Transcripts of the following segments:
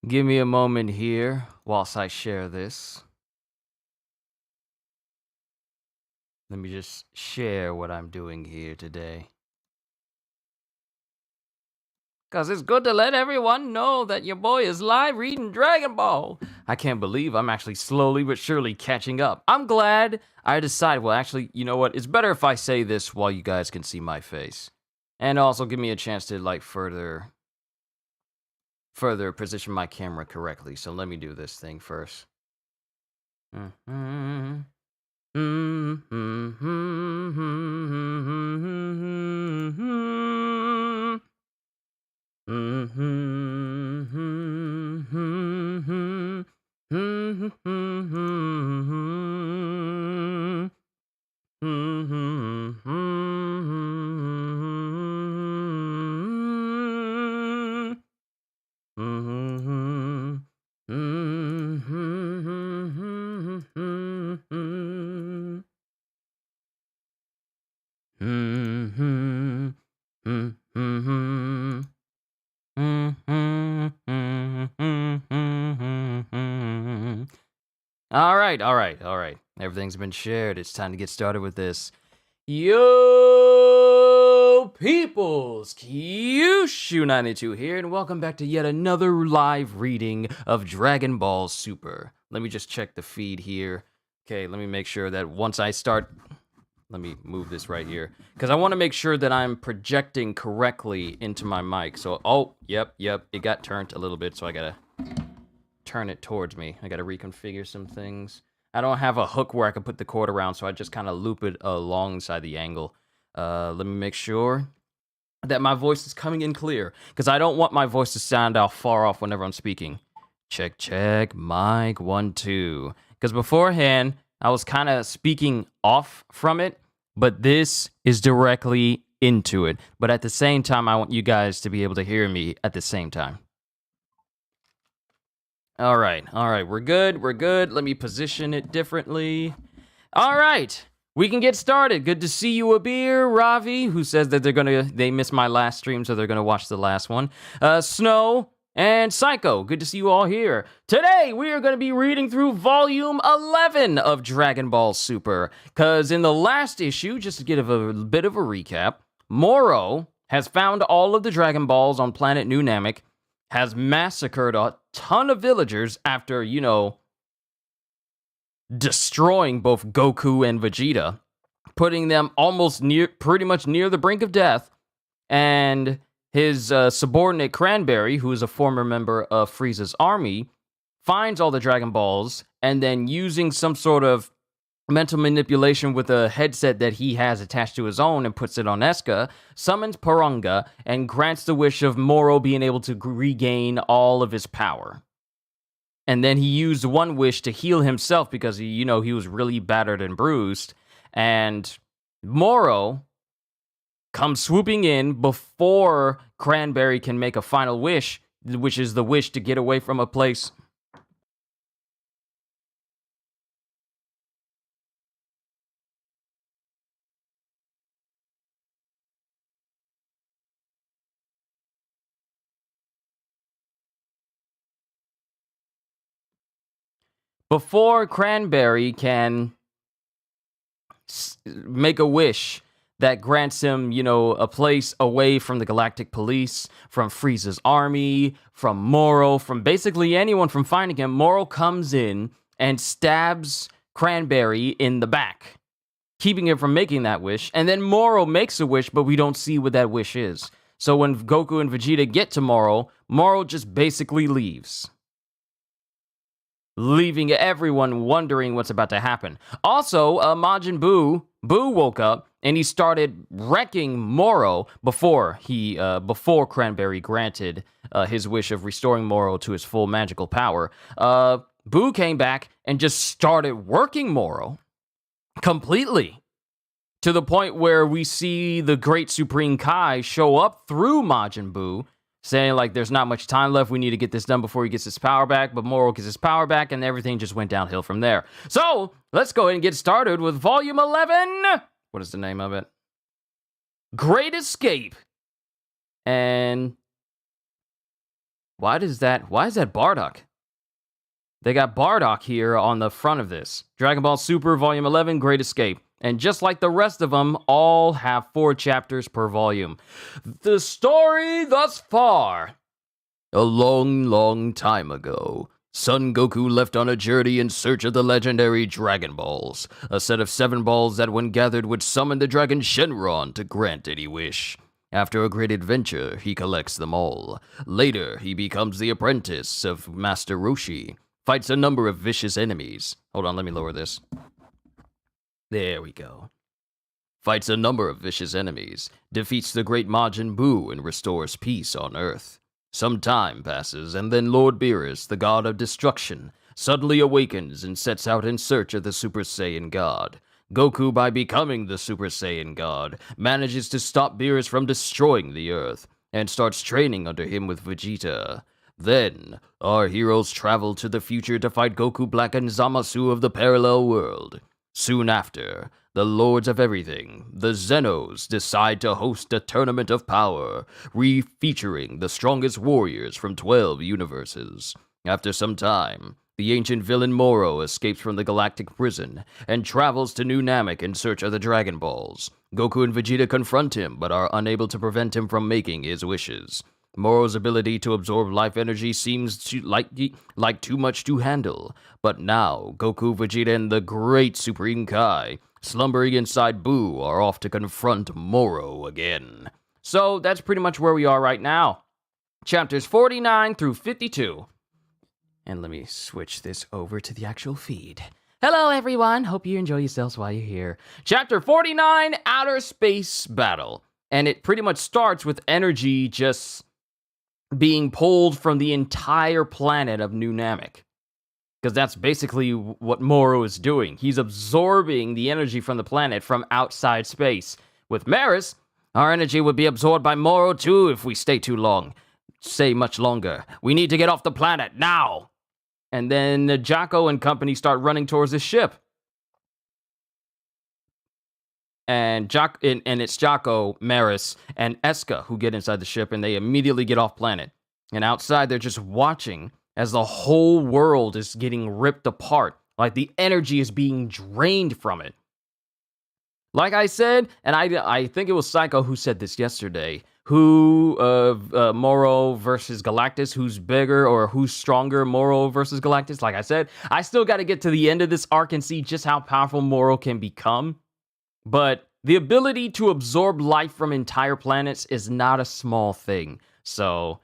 Give me a moment here whilst I share this. Let me just share what I'm doing here today. Because it's good to let everyone know that your boy is live reading Dragon Ball. I can't believe I'm actually slowly but surely catching up. I'm glad I decided, well, actually, you know what? It's better if I say this while you guys can see my face. And also give me a chance to, like, further position my camera correctly. So let me do this thing first. All right. Everything's been shared. It's time to get started with this. Yo, peoples! Kyushu92 here, and welcome back to yet another live reading of Dragon Ball Super. Let me just check the feed here. Okay, let me make sure that once I start... Let me move this right here, because I want to make sure that I'm projecting correctly into my mic. So, oh, yep, it got turned a little bit, so I gotta turn it towards me. I gotta reconfigure some things. I don't have a hook where I can put the cord around, so I just kind of loop it alongside the angle. Let me make sure that my voice is coming in clear, because I don't want my voice to sound out far off whenever I'm speaking. Check, mic 1 2. Because beforehand, I was kind of speaking off from it, but this is directly into it. But at the same time, I want you guys to be able to hear me at the same time. All right, we're good. Let me position it differently. All right, we can get started. Good to see you, Abir, Ravi, who says that they missed my last stream, so they're gonna watch the last one. Snow and Psycho, good to see you all here. Today, we are gonna be reading through volume 11 of Dragon Ball Super, because in the last issue, just to give a bit of a recap, Moro has found all of the Dragon Balls on planet New Namek, has massacred a ton of villagers after, destroying both Goku and Vegeta, putting them pretty much near the brink of death, and his subordinate Cranberry, who is a former member of Frieza's army, finds all the Dragon Balls, and then using some sort of mental manipulation with a headset that he has attached to his own and puts it on Eska, summons Parunga, and grants the wish of Moro being able to regain all of his power. And then he used one wish to heal himself because he was really battered and bruised. And Moro comes swooping in before Cranberry can make a final wish, which is the wish to get away from a place. Before Cranberry can make a wish that grants him, a place away from the Galactic Police, from Frieza's army, from Moro, from basically anyone from finding him, Moro comes in and stabs Cranberry in the back, keeping him from making that wish. And then Moro makes a wish, but we don't see what that wish is. So when Goku and Vegeta get to Moro, Moro just basically leaves, leaving everyone wondering what's about to happen. Also, Majin Buu woke up and he started wrecking Moro before Cranberry granted his wish of restoring Moro to his full magical power. Buu came back and just started working Moro completely, to the point where we see the Great Supreme Kai show up through Majin Buu, saying, like, there's not much time left, we need to get this done before he gets his power back. But Moro gets his power back, and everything just went downhill from there. So, let's go ahead and get started with Volume 11. What is the name of it? Great Escape. And Why is that Bardock? They got Bardock here on the front of this. Dragon Ball Super Volume 11, Great Escape. And just like the rest of them, all have 4 chapters per volume. The story thus far. A long, long time ago, Son Goku left on a journey in search of the legendary Dragon Balls, a set of 7 balls that when gathered would summon the dragon Shenron to grant any wish. After a great adventure, he collects them all. Later, he becomes the apprentice of Master Roshi, fights a number of vicious enemies. Hold on, let me lower this. There we go. Fights a number of vicious enemies, defeats the great Majin Buu, and restores peace on Earth. Some time passes, and then Lord Beerus, the god of destruction, suddenly awakens and sets out in search of the Super Saiyan God. Goku, by becoming the Super Saiyan God, manages to stop Beerus from destroying the Earth, and starts training under him with Vegeta. Then, our heroes travel to the future to fight Goku Black and Zamasu of the parallel world. Soon after, the Lords of Everything, the Zenos, decide to host a tournament of power, featuring the strongest warriors from 12 universes. After some time, the ancient villain Moro escapes from the galactic prison and travels to New Namek in search of the Dragon Balls. Goku and Vegeta confront him, but are unable to prevent him from making his wishes. Moro's ability to absorb life energy seems like too much to handle, but now Goku, Vegeta, and the great Supreme Kai, slumbering inside Buu, are off to confront Moro again. So that's pretty much where we are right now. Chapters 49 through 52. And let me switch this over to the actual feed. Hello everyone, hope you enjoy yourselves while you're here. Chapter 49, Outer Space Battle. And it pretty much starts with energy just being pulled from the entire planet of New Namek. Because that's basically what Moro is doing. He's absorbing the energy from the planet from outside space. With Maris, our energy would be absorbed by Moro too if we stay much longer. We need to get off the planet, now! And then Jocko and company start running towards the ship. And it's Jocko, Maris, and Eska who get inside the ship, and they immediately get off planet. And outside, they're just watching as the whole world is getting ripped apart. Like the energy is being drained from it. Like I said, and I think it was Psycho who said this yesterday, Moro versus Galactus, who's bigger or who's stronger, Moro versus Galactus. Like I said, I still got to get to the end of this arc and see just how powerful Moro can become. But the ability to absorb life from entire planets is not a small thing. So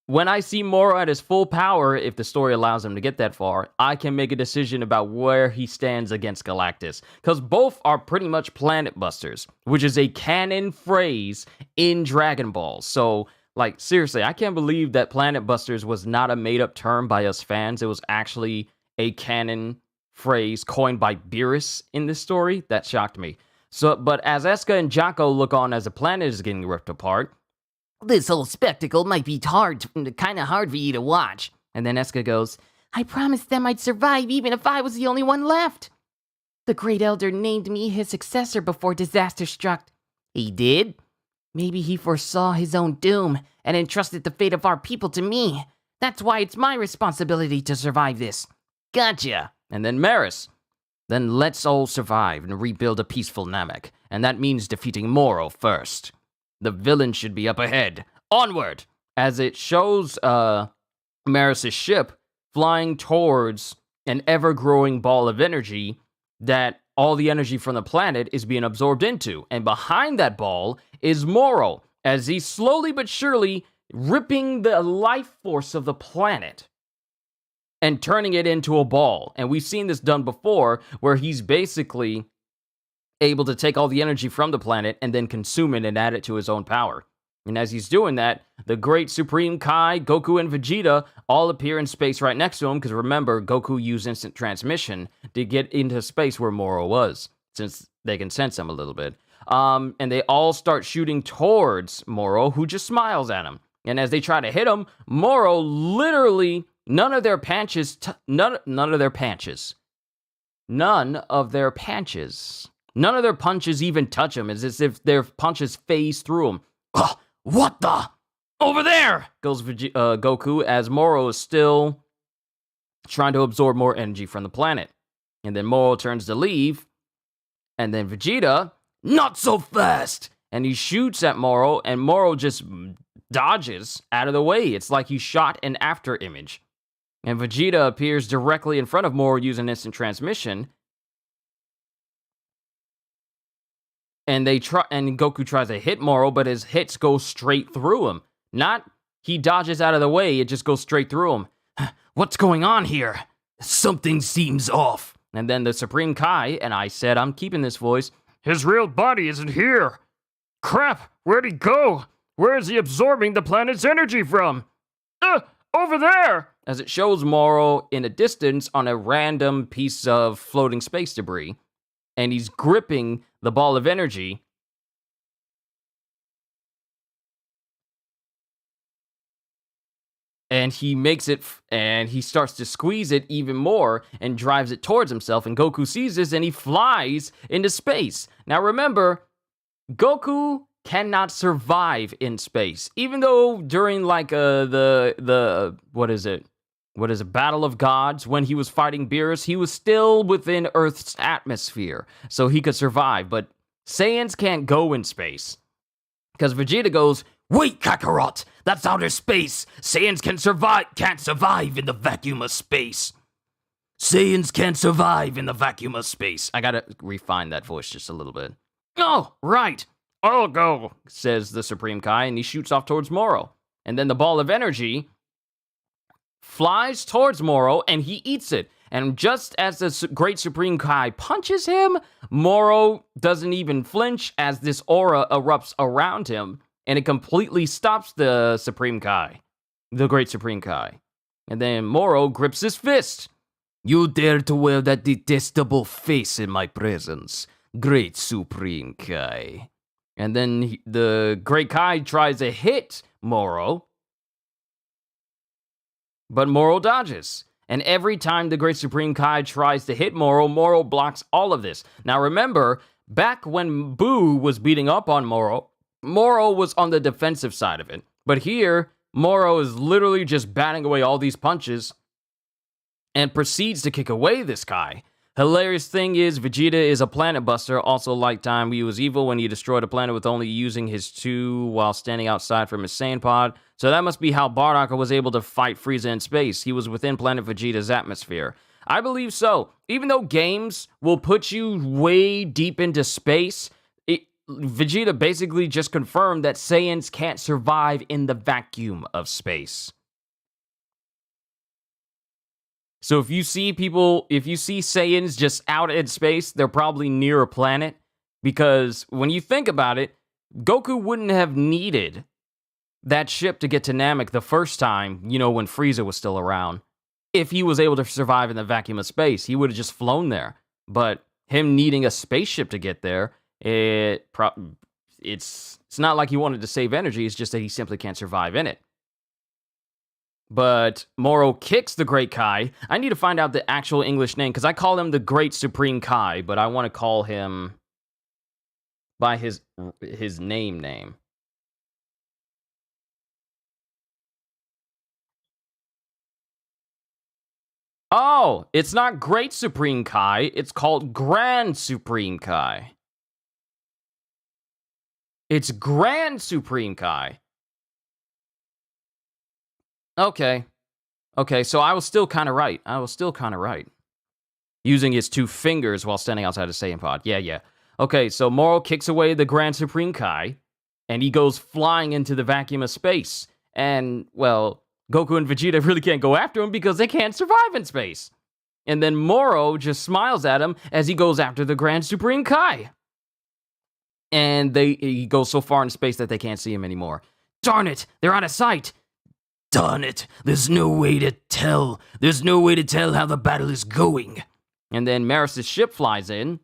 when I see Moro at his full power, if the story allows him to get that far, I can make a decision about where he stands against Galactus. Because both are pretty much planet busters, which is a canon phrase in Dragon Ball. So, like, seriously, I can't believe that Planet Busters was not a made-up term by us fans. It was actually a canon phrase coined by Beerus in this story. That shocked me. So, but as Eska and Jocko look on as the planet is getting ripped apart, this whole spectacle might be kind of hard for you to watch. And then Eska goes, I promised them I'd survive even if I was the only one left. The Great Elder named me his successor before disaster struck. He did? Maybe he foresaw his own doom and entrusted the fate of our people to me. That's why it's my responsibility to survive this. Gotcha. And then Maris. Then let's all survive and rebuild a peaceful Namek. And that means defeating Moro first. The villain should be up ahead. Onward! As it shows Maris' ship flying towards an ever-growing ball of energy that all the energy from the planet is being absorbed into. And behind that ball is Moro, as he's slowly but surely ripping the life force of the planet and turning it into a ball. And we've seen this done before, where he's basically able to take all the energy from the planet and then consume it and add it to his own power. And as he's doing that, the great Supreme Kai, Goku, and Vegeta all appear in space right next to him, because remember, Goku used instant transmission to get into space where Moro was, since they can sense him a little bit. And they all start shooting towards Moro, who just smiles at him. And as they try to hit him, Moro literally, none of their punches even touch him. It's as if their punches phase through him. What the? Over there, goes Goku, as Moro is still trying to absorb more energy from the planet. And then Moro turns to leave, and then Vegeta, not so fast! And he shoots at Moro, and Moro just dodges out of the way. It's like he shot an after image. And Vegeta appears directly in front of Moro using instant transmission. And Goku tries to hit Moro, but his hits go straight through him. Not he dodges out of the way, it just goes straight through him. What's going on here? Something seems off. And then the Supreme Kai, and I said, I'm keeping this voice, his real body isn't here. Crap, where'd he go? Where is he absorbing the planet's energy from? Over there! As it shows Moro in a distance on a random piece of floating space debris. And he's gripping the ball of energy. And he makes it, and he starts to squeeze it even more and drives it towards himself. And Goku sees this and he flies into space. Now remember, Goku cannot survive in space. Even though during like what is it, Battle of Gods, when he was fighting Beerus, he was still within Earth's atmosphere. So he could survive. But Saiyans can't go in space. Because Vegeta goes, wait, Kakarot! That's outer space! Saiyans can't survive in the vacuum of space! Saiyans can't survive in the vacuum of space. I gotta refine that voice just a little bit. Oh, right! I'll go, says the Supreme Kai, and he shoots off towards Moro. And then the ball of energy flies towards Moro, and he eats it. And just as the Great Supreme Kai punches him, Moro doesn't even flinch as this aura erupts around him, and it completely stops the Supreme Kai, the Great Supreme Kai. And then Moro grips his fist. You dare to wear that detestable face in my presence, Great Supreme Kai. And then the Great Kai tries to hit Moro, but Moro dodges. And every time the Great Supreme Kai tries to hit Moro, Moro blocks all of this. Now remember, back when Boo was beating up on Moro, Moro was on the defensive side of it. But here, Moro is literally just batting away all these punches and proceeds to kick away this guy. Hilarious thing is, Vegeta is a planet buster, also like time he was evil when he destroyed a planet with only using his 2 while standing outside from his Saiyan pod. So that must be how Bardock was able to fight Frieza in space. He was within planet Vegeta's atmosphere. I believe so. Even though games will put you way deep into space, Vegeta basically just confirmed that Saiyans can't survive in the vacuum of space. So if you see Saiyans just out in space, they're probably near a planet. Because when you think about it, Goku wouldn't have needed that ship to get to Namek the first time, when Frieza was still around. If he was able to survive in the vacuum of space, he would have just flown there. But him needing a spaceship to get there, it's not like he wanted to save energy, it's just that he simply can't survive in it. But Moro kicks the Great Kai. I need to find out the actual English name, because I call him the Great Supreme Kai, but I want to call him by his name. Oh, it's not Great Supreme Kai, it's called Grand Supreme Kai. It's Grand Supreme Kai. Okay, so I was still kind of right. Using his 2 fingers while standing outside of Saiyan Pod. Yeah. Okay, so Moro kicks away the Grand Supreme Kai, and he goes flying into the vacuum of space. And, well, Goku and Vegeta really can't go after him because they can't survive in space. And then Moro just smiles at him as he goes after the Grand Supreme Kai. And he goes so far in space that they can't see him anymore. Darn it, they're out of sight. Darn it, there's no way to tell. There's no way to tell how the battle is going. And then Maris' ship flies in.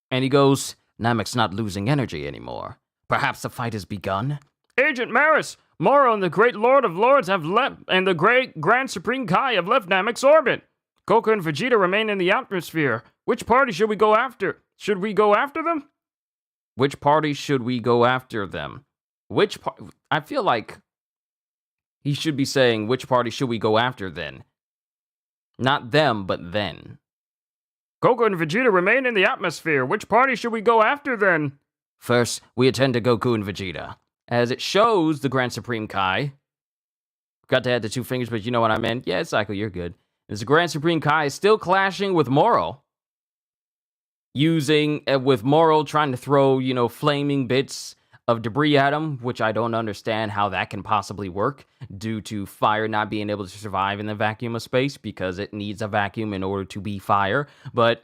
And he goes, Namek's not losing energy anymore. Perhaps the fight has begun? Agent Maris, Moro and the Great Lord of Lords have left, and the Great Grand Supreme Kai have left Namek's orbit. Goku and Vegeta remain in the atmosphere. Which party should we go after? Should we go after them? Which party should we go after them? Which part? I feel like he should be saying, which party should we go after then? Not them, but then. Goku and Vegeta remain in the atmosphere. Which party should we go after then? First, we attend to Goku and Vegeta. As it shows the Grand Supreme Kai. Got to add the 2 fingers, but you know what I meant. Yeah, Psycho, you're good. As the Grand Supreme Kai is still clashing with Moro. With Moro trying to throw, flaming bits of debris at him, which I don't understand how that can possibly work due to fire not being able to survive in the vacuum of space because it needs a vacuum in order to be fire. But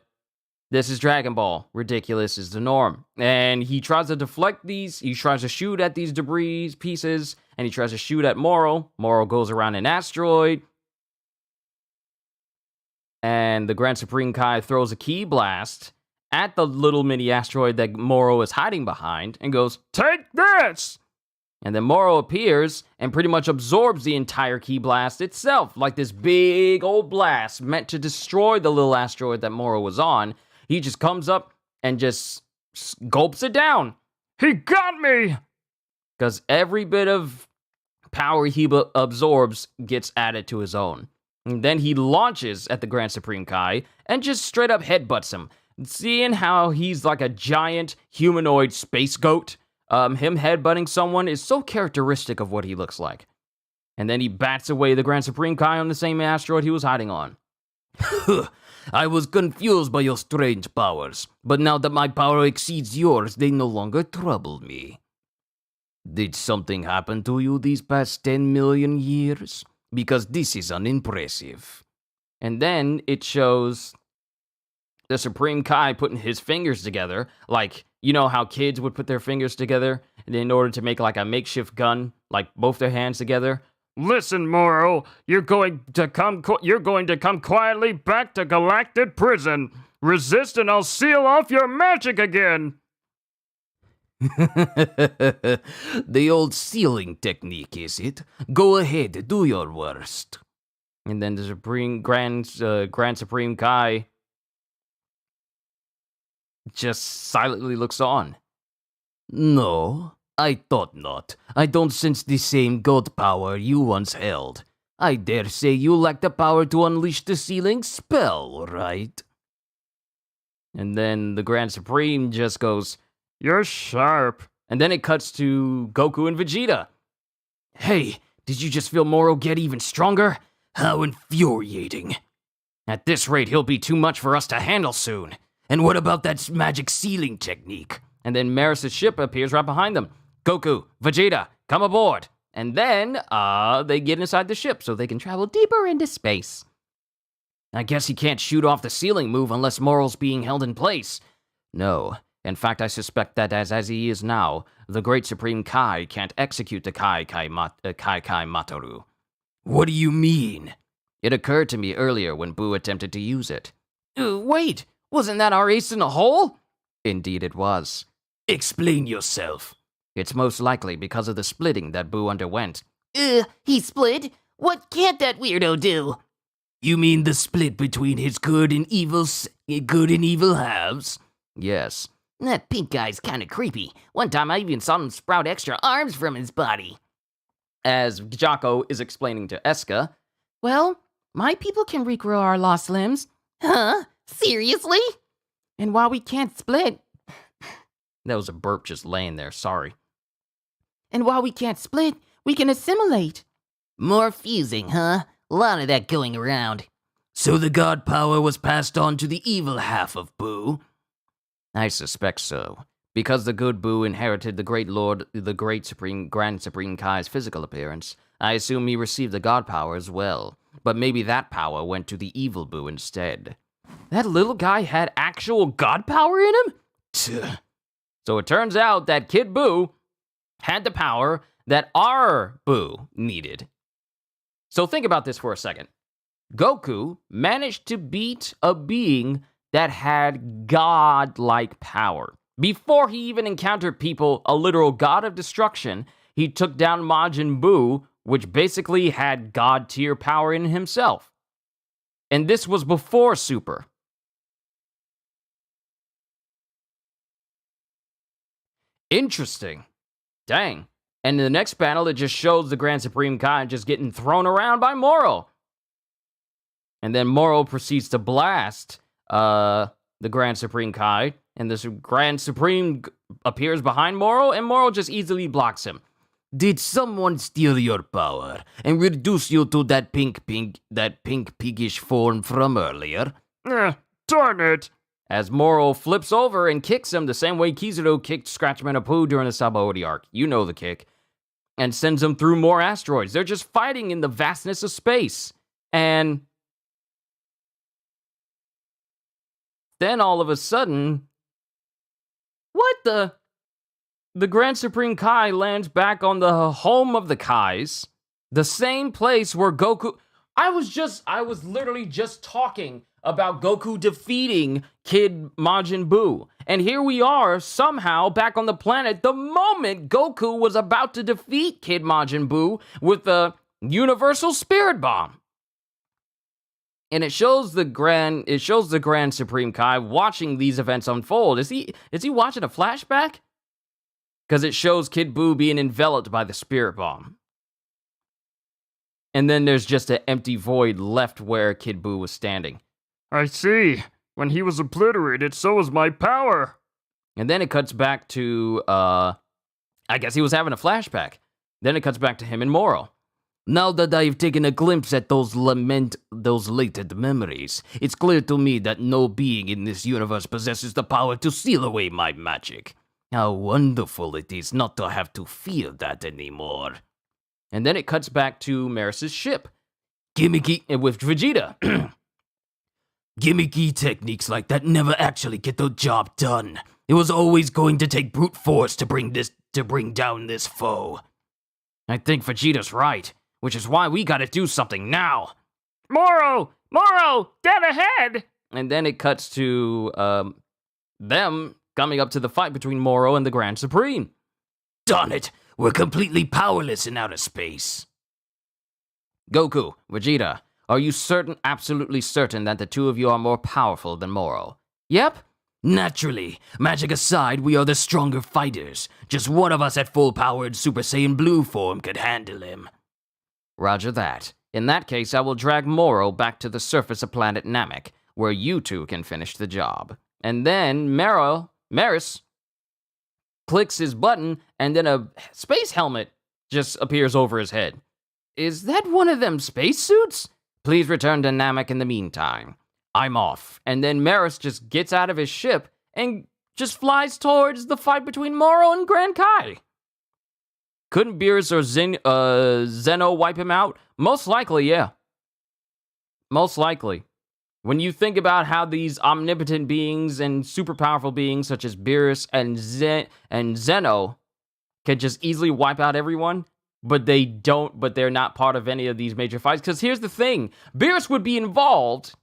this is Dragon Ball. Ridiculous is the norm. And he tries to deflect these. He tries to shoot at these debris pieces, and he tries to shoot at Moro. Moro goes around an asteroid. And the Grand Supreme Kai throws a ki blast at the little mini asteroid that Moro is hiding behind and goes, "Take this!" And then Moro appears and pretty much absorbs the entire ki blast itself, like this big old blast meant to destroy the little asteroid that Moro was on. He just comes up and just gulps it down. He got me! Because every bit of power he absorbs gets added to his own. And then he launches at the Grand Supreme Kai and just straight up headbutts him. Seeing how he's like a giant humanoid space goat, him headbutting someone is so characteristic of what he looks like. And then he bats away the Grand Supreme Kai on the same asteroid he was hiding on. I was confused by your strange powers, but now that my power exceeds yours, they no longer trouble me. Did something happen to you these past 10 million years? Because this is unimpressive. And then it shows the Supreme Kai putting his fingers together, like, you know how kids would put their fingers together in order to make like a makeshift gun, like both their hands together? Listen, Moro, you're going to come quietly back to Galactic Prison. Resist and I'll seal off your magic again. The old sealing technique, is it? Go ahead, do your worst. And then the Grand Supreme Kai just silently looks on. No, I thought not. I don't sense the same god power you once held. I dare say you lack the power to unleash the sealing spell, right? And then the Grand Supreme just goes, "You're sharp." And then it cuts to Goku and Vegeta. Hey, did you just feel Moro get even stronger? How infuriating. At this rate, he'll be too much for us to handle soon. And what about that magic sealing technique? And then Maris' ship appears right behind them. Goku, Vegeta, come aboard. And then, they get inside the ship so they can travel deeper into space. I guess he can't shoot off the sealing move unless Moro's being held in place. No, in fact, I suspect that as he is now, the Great Supreme Kai can't execute the Kai Matoru. What do you mean? It occurred to me earlier when Boo attempted to use it. Wait, wasn't that our ace in the hole? Indeed it was. Explain yourself. It's most likely because of the splitting that Boo underwent. He split? What can't that weirdo do? You mean the split between his good and evil halves? Yes. That pink guy's kinda creepy. One time I even saw him sprout extra arms from his body. As Jocko is explaining to Eska, well, my people can regrow our lost limbs. Huh? Seriously? And while we can't split... That was a burp just laying there, sorry. And while we can't split, we can assimilate. More fusing, huh? A lot of that going around. So the god power was passed on to the evil half of Boo? I suspect so. Because the good Boo inherited the Grand Supreme Kai's physical appearance, I assume he received the god power as well. But maybe that power went to the evil Boo instead. That little guy had actual god power in him? Tuh. So it turns out that Kid Boo had the power that our Boo needed. So think about this for a second. Goku managed to beat a being that had god-like power. Before he even encountered people, a literal god of destruction, he took down Majin Buu, which basically had god-tier power in himself. And this was before Super. Interesting. Dang. And in the next panel, it just shows the Grand Supreme Kai just getting thrown around by Moro. And then Moro proceeds to blast the Grand Supreme Kai. And this Grand Supreme appears behind Moro, and Moro just easily blocks him. Did someone steal your power and reduce you to that pink piggish form from earlier? Darn it! As Moro flips over and kicks him the same way Kizaru kicked Scratchman Apu during the Sabaody arc. You know the kick. And sends him through more asteroids. They're just fighting in the vastness of space. And then all of a sudden, what the? The Grand Supreme Kai lands back on the home of the Kais, the same place where Goku... I was literally just talking about Goku defeating Kid Majin Buu. And here we are, somehow, back on the planet the moment Goku was about to defeat Kid Majin Buu with the Universal Spirit Bomb. And it shows the Grand Supreme Kai watching these events unfold. Is he watching a flashback? Because it shows Kid Buu being enveloped by the Spirit Bomb. And then there's just an empty void left where Kid Buu was standing. I see. When he was obliterated, so was my power. And then it cuts back to, I guess he was having a flashback. Then it cuts back to him and Moro. Now that I've taken a glimpse at those latent memories, it's clear to me that no being in this universe possesses the power to seal away my magic. How wonderful it is not to have to feel that anymore. And then it cuts back to Maris's ship. Gimmicky with Vegeta. Gimmicky techniques like that never actually get the job done. It was always going to take brute force to bring down this foe. I think Vegeta's right, which is why we gotta do something now. Moro! Moro! Dead ahead! And then it cuts to them coming up to the fight between Moro and the Grand Supreme. Darn it! We're completely powerless in outer space. Goku, Vegeta, are you absolutely certain that the two of you are more powerful than Moro? Yep. Naturally. Magic aside, we are the stronger fighters. Just one of us at full-powered Super Saiyan Blue form could handle him. Roger that. In that case, I will drag Moro back to the surface of planet Namek, where you two can finish the job. And then Maris clicks his button, and then a space helmet just appears over his head. Is that one of them spacesuits? Please return to Namek in the meantime. I'm off. And then Maris just gets out of his ship and just flies towards the fight between Moro and Grand Kai. Couldn't Beerus or Zeno wipe him out? Most likely, yeah. Most likely. When you think about how these omnipotent beings and super powerful beings such as Beerus and Zeno can just easily wipe out everyone, but they're not part of any of these major fights. Because here's the thing, Beerus would be involved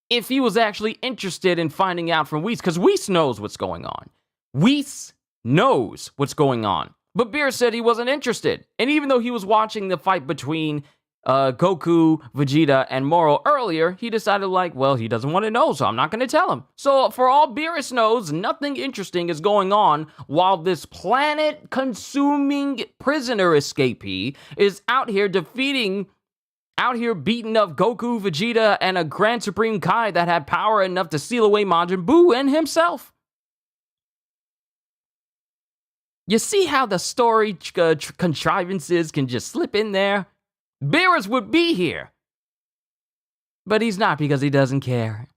if he was actually interested in finding out from Whis, because Whis knows what's going on. Whis knows what's going on. But Beerus said he wasn't interested. And even though he was watching the fight between Goku, Vegeta, and Moro earlier, he decided, well, he doesn't want to know, so I'm not going to tell him. So for all Beerus knows, nothing interesting is going on while this planet-consuming prisoner escapee is out here beating up Goku, Vegeta, and a Grand Supreme Kai that had power enough to seal away Majin Buu and himself. You see how the story contrivances can just slip in there? Beerus would be here. But he's not because he doesn't care.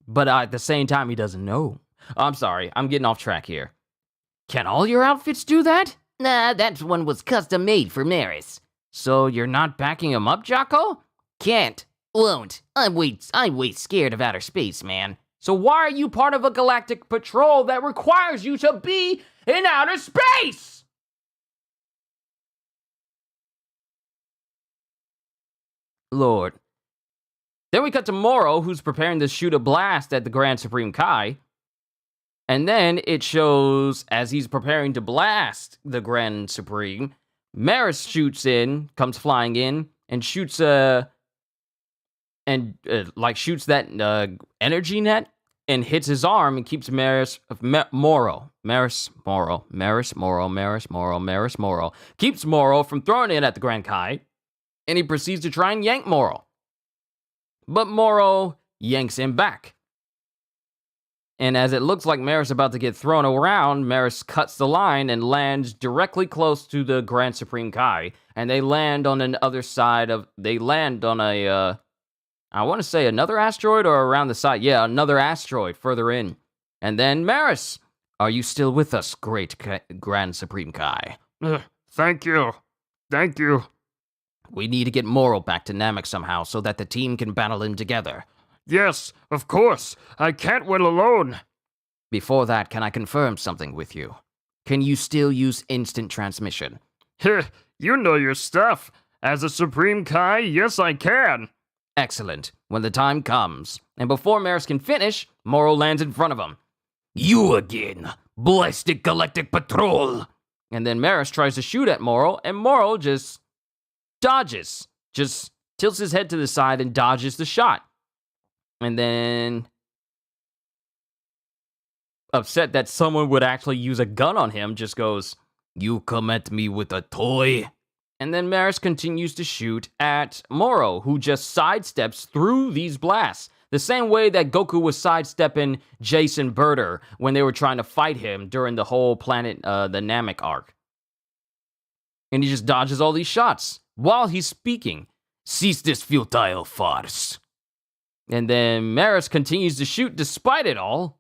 But at the same time, he doesn't know. I'm sorry, I'm getting off track here. Can all your outfits do that? Nah, that one was custom made for Maris. So you're not backing him up, Jocko? Can't. Won't. I'm way scared of outer space, man. So why are you part of a galactic patrol that requires you to be in outer space? Lord. Then we cut to Moro, who's preparing to shoot a blast at the Grand Supreme Kai. And then it shows, as he's preparing to blast the Grand Supreme, Maris comes flying in, and shoots that energy net and hits his arm and keeps Moro keeps Moro from throwing it at the Grand Kai, and he proceeds to try and yank Moro. But Moro yanks him back. And as it looks like Maris is about to get thrown around, Maris cuts the line and lands directly close to the Grand Supreme Kai. And they land on the other side of... They land on a... I want to say another asteroid or around the side. Yeah, another asteroid further in. And then Maris, are you still with us, Grand Supreme Kai? Thank you. Thank you. We need to get Moro back to Namek somehow so that the team can battle him together. Yes, of course. I can't win alone. Before that, can I confirm something with you? Can you still use instant transmission? You know your stuff. As a Supreme Kai, yes I can. Excellent. When the time comes. And before Maris can finish, Moro lands in front of him. You again. Blasted Galactic Patrol. And then Maris tries to shoot at Moro, and Moro just dodges. Just tilts his head to the side and dodges the shot. And then, upset that someone would actually use a gun on him, just goes, You come at me with a toy? And then Maris continues to shoot at Moro, who just sidesteps through these blasts. The same way that Goku was sidestepping Jason Birder when they were trying to fight him during the whole planet, the Namek arc. And he just dodges all these shots while he's speaking. Cease this futile farce. And then Maris continues to shoot despite it all.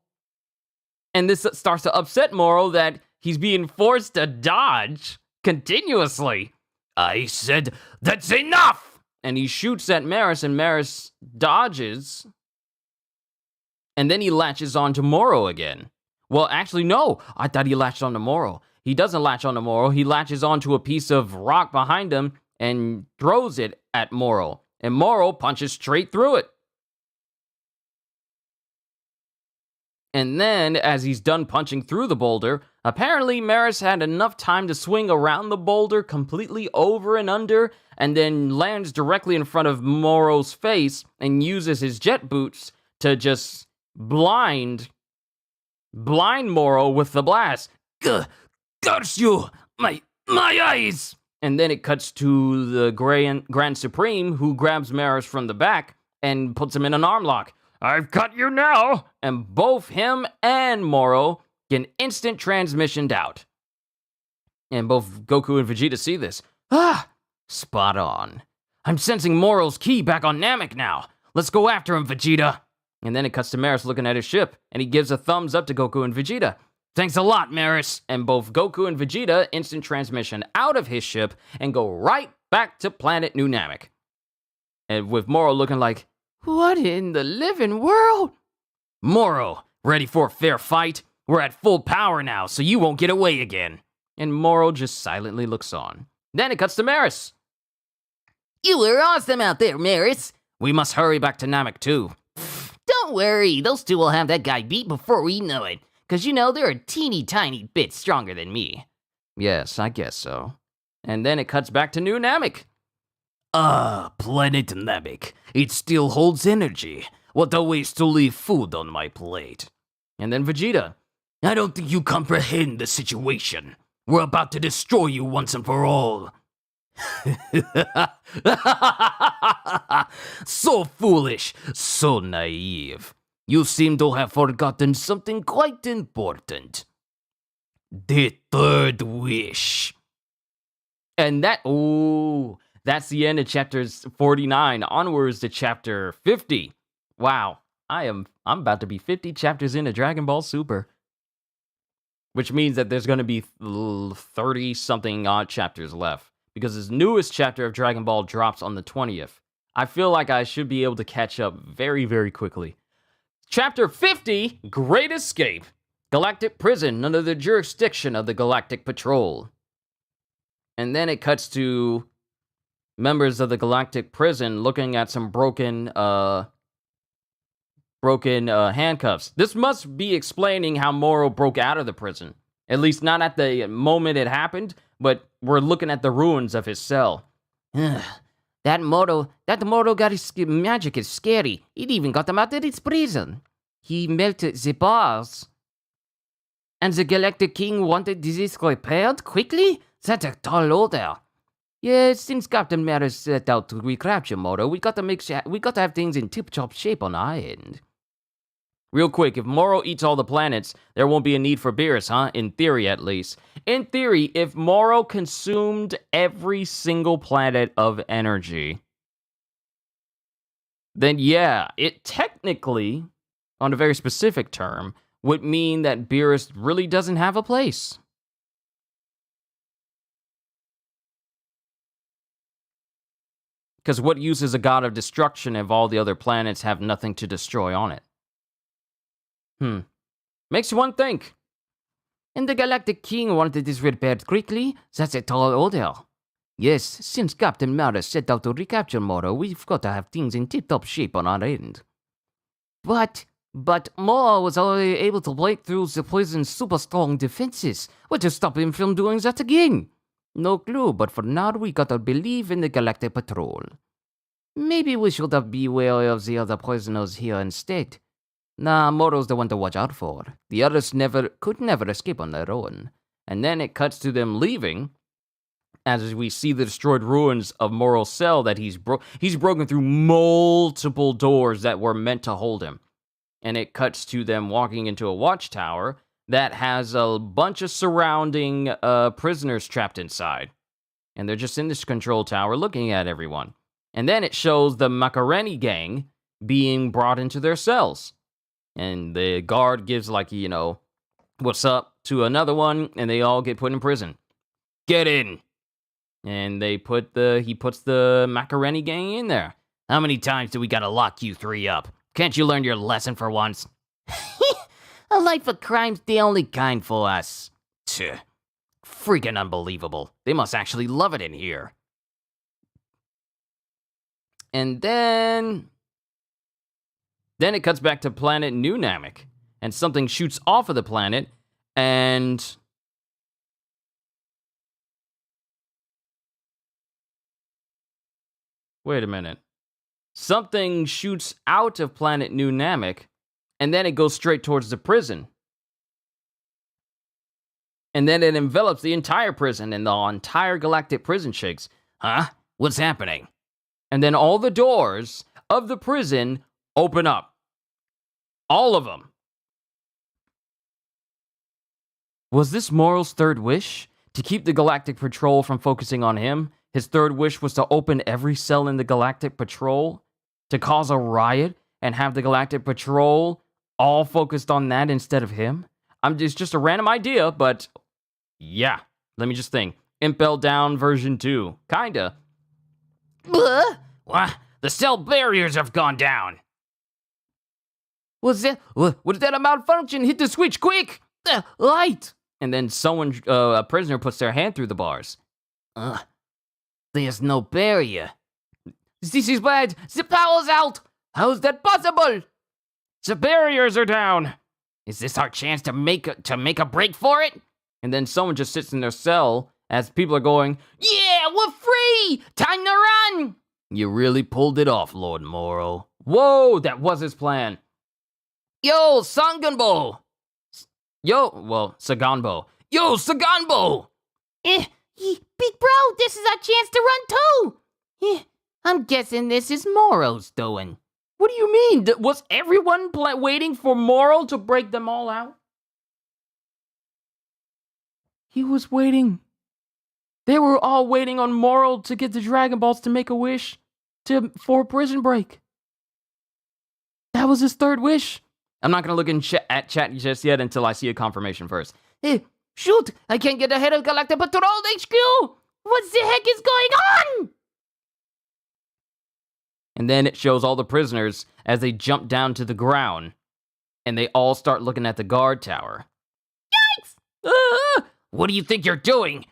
And this starts to upset Moro that he's being forced to dodge continuously. I said, that's enough! And he shoots at Maris, and Maris dodges. And then he latches onto Moro again. Well, actually, no. I thought he latched onto Moro. He doesn't latch onto Moro. He latches onto a piece of rock behind him and throws it at Moro. And Moro punches straight through it. And then, as he's done punching through the boulder, apparently Maris had enough time to swing around the boulder completely over and under, and then lands directly in front of Moro's face and uses his jet boots to just blind Moro with the blast. Curse you! My eyes! And then it cuts to the Grand Supreme, who grabs Maris from the back and puts him in an arm lock. I've got you now! And both him and Moro get instant transmissioned out. And both Goku and Vegeta see this. Spot on. I'm sensing Moro's ki back on Namek now. Let's go after him, Vegeta. And then it cuts to Maris looking at his ship, and he gives a thumbs up to Goku and Vegeta. Thanks a lot, Maris. And both Goku and Vegeta instant transmission out of his ship and go right back to planet New Namek. And with Moro looking like, what in the living world? Moro, ready for a fair fight? We're at full power now, so you won't get away again. And Moro just silently looks on. Then it cuts to Maris. You were awesome out there, Maris. We must hurry back to Namek too. Don't worry, those two will have that guy beat before we know it. Cause you know, they're a teeny tiny bit stronger than me. Yes, I guess so. And then it cuts back to New Namek. Planet Namek. It still holds energy. What a waste to leave food on my plate. And then Vegeta. I don't think you comprehend the situation. We're about to destroy you once and for all. So foolish, so naive. You seem to have forgotten something quite important. The third wish. And that's the end of chapters 49, onwards to chapter 50. Wow, I'm about to be 50 chapters into Dragon Ball Super. Which means that there's going to be 30-something odd chapters left. Because his newest chapter of Dragon Ball drops on the 20th. I feel like I should be able to catch up very, very quickly. Chapter 50, Great Escape. Galactic Prison under the jurisdiction of the Galactic Patrol. And then it cuts to members of the Galactic Prison looking at some broken handcuffs. This must be explaining how Moro broke out of the prison. At least not at the moment it happened, but we're looking at the ruins of his cell. That Moro got his magic is scary. It even got him out of his prison. he melted the bars. And the Galactic King wanted this repaired quickly? That's a tall order. Yes, since Captain Moro set out to recapture Moro, we got to have things in tip-top shape on our end. Real quick, if Moro eats all the planets, there won't be a need for Beerus, huh? In theory, at least. In theory, if Moro consumed every single planet of energy, then yeah, it technically, on a very specific term, would mean that Beerus really doesn't have a place. Because what use is a god of destruction if all the other planets have nothing to destroy on it? Makes one think. And the Galactic King wanted this repaired quickly? That's a tall order. Yes, since Captain Moro set out to recapture Moro, we've got to have things in tip-top shape on our end. But Moro was already able to break through the prison's super strong defenses. What to stop him from doing that again? No clue, but for now we gotta believe in the Galactic Patrol. Maybe we should have beware of the other prisoners here instead. Nah, Moro's the one to watch out for. The others could never escape on their own. And then it cuts to them leaving, as we see the destroyed ruins of Moro's cell that he's broken through multiple doors that were meant to hold him. And it cuts to them walking into a watchtower that has a bunch of surrounding prisoners trapped inside. And they're just in this control tower looking at everyone. And then it shows the Macaroni gang being brought into their cells. And the guard gives, like, you know, what's up to another one, and they all get put in prison. Get in! And he puts the Macaroni gang in there. How many times do we gotta lock you three up? Can't you learn your lesson for once? A life of crime's the only kind for us. Tch, freaking unbelievable. They must actually love it in here. And then it cuts back to planet New Namek, and something shoots off of the planet, and wait a minute. Something shoots out of planet New Namek, and then it goes straight towards the prison. And then it envelops the entire prison, and the entire galactic prison shakes. Huh? What's happening? And then all the doors of the prison open up. All of them. Was this Moro's third wish? To keep the Galactic Patrol from focusing on him? His third wish was to open every cell in the Galactic Patrol? To cause a riot and have the Galactic Patrol all focused on that instead of him? It's just a random idea, but yeah. Let me just think. Impel Down version 2. Kinda. What? The cell barriers have gone down. Was that a malfunction? Hit the switch, quick! Light! And then a prisoner puts their hand through the bars. There's no barrier. This is bad! The power's out! How's that possible? The barriers are down! Is this our chance to make a break for it? And then someone just sits in their cell as people are going, yeah, we're free! Time to run! You really pulled it off, Lord Moro. Whoa, that was his plan. Yo, Sanganbo! Saganbo. Yo, Saganbo! Big bro, this is our chance to run too! I'm guessing this is Moro's doing. What do you mean? Was everyone waiting for Moro to break them all out? He was waiting. They were all waiting on Moro to get the Dragon Balls to make a wish for a prison break. That was his third wish. I'm not going to look at chat just yet until I see a confirmation first. Shoot! I can't get ahead of Galactic Patrol HQ! What the heck is going on? And then it shows all the prisoners as they jump down to the ground. And they all start looking at the guard tower. Yikes! What do you think you're doing?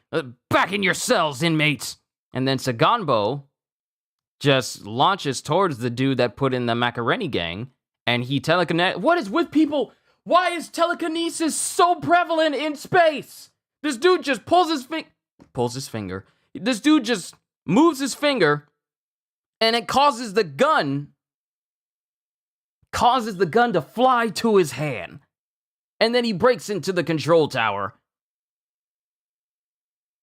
Back in your cells, inmates! And then Saganbo just launches towards the dude that put in the Macaroni gang. And he telekinetic. What is with people? Why is telekinesis so prevalent in space? This dude just pulls his finger. This dude just moves his finger, and it causes the gun causes the gun to fly to his hand. And then he breaks into the control tower.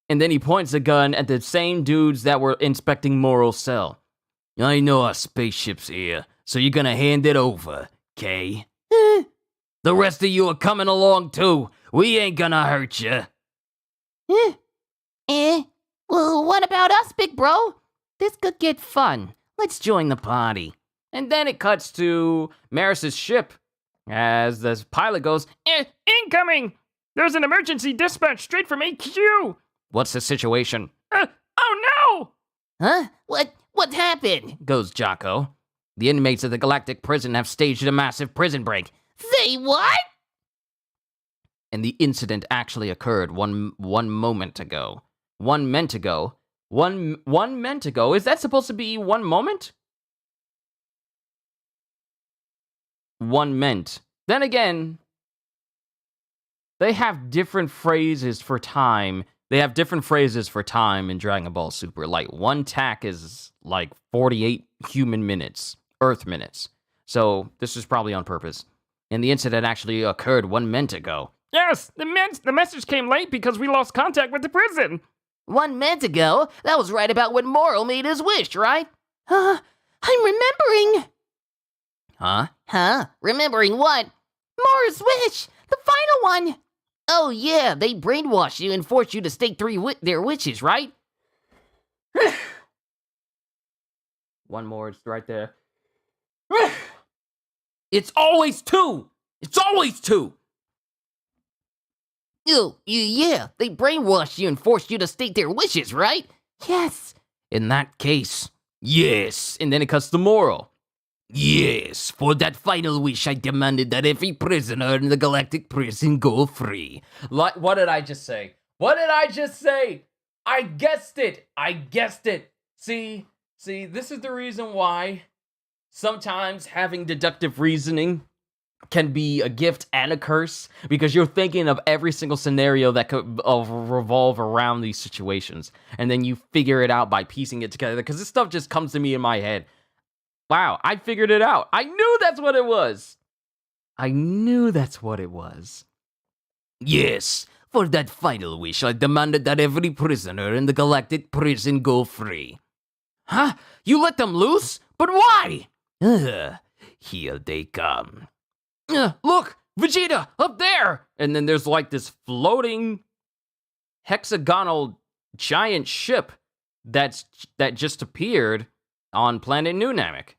And then he points the gun at the same dudes that were inspecting Moro's cell. I know our spaceship's here, so you're gonna hand it over, okay? The rest of you are coming along too. We ain't gonna hurt you. Well, what about us, big bro? This could get fun. Let's join the party. And then it cuts to Maris's ship as the pilot goes, Incoming! There's an emergency dispatch straight from HQ! "What's the situation?" Oh no! Huh? What happened? goes Jocko. "The inmates of the galactic prison have staged a massive prison break." Say what? And the incident actually occurred one moment ago. 1 meant ago. One meant ago. Is that supposed to be 1 moment? 1 meant. Then again, they have different phrases for time. They have different phrases for time in Dragon Ball Super. Like, 1 tack is like 48 human minutes, Earth minutes. So this is probably on purpose. And the incident actually occurred 1 minute ago. Yes, the message came late because we lost contact with the prison. 1 minute ago? That was right about when Moro made his wish, right? I'm remembering. Huh? Remembering what? Moro's wish! The final one! Oh yeah, they brainwashed you and forced you to state their wishes, right? 1 more, it's right there. It's always 2! It's always 2! Oh, yeah, they brainwashed you and forced you to state their wishes, right? Yes. In that case, yes. And then it cuts to Moro. Yes, for that final wish, I demanded that every prisoner in the galactic prison go free. Like, what did I just say? What did I just say? I guessed it. I guessed it. See, this is the reason why sometimes having deductive reasoning can be a gift and a curse, because you're thinking of every single scenario that could revolve around these situations, and then you figure it out by piecing it together, because this stuff just comes to me in my head. Wow, I figured it out. I knew that's what it was. I knew that's what it was. Yes, for that final wish, I demanded that every prisoner in the galactic prison go free. Huh? You let them loose? But why? Here they come. Look, Vegeta, up there! And then there's like this floating hexagonal giant ship that just appeared on planet New Namek.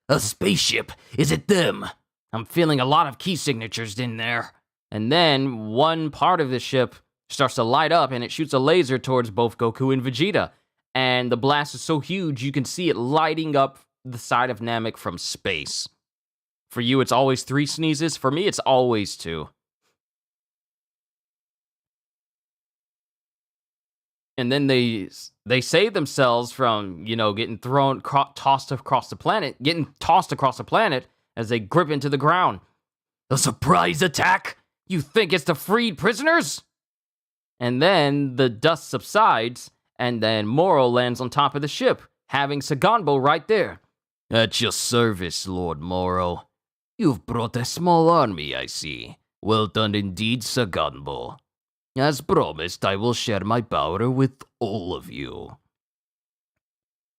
A spaceship! Is it them? I'm feeling a lot of key signatures in there. And then one part of the ship starts to light up and it shoots a laser towards both Goku and Vegeta. And the blast is so huge you can see it lighting up the side of Namek from space. For you, it's always 3 sneezes. For me, it's always 2. And then they save themselves from, getting tossed across the planet as they grip into the ground. A surprise attack? You think it's the freed prisoners? And then the dust subsides, and then Moro lands on top of the ship, having Saganbo right there. At your service, Lord Moro. You've brought a small army, I see. Well done indeed, Saganbo. As promised, I will share my power with all of you.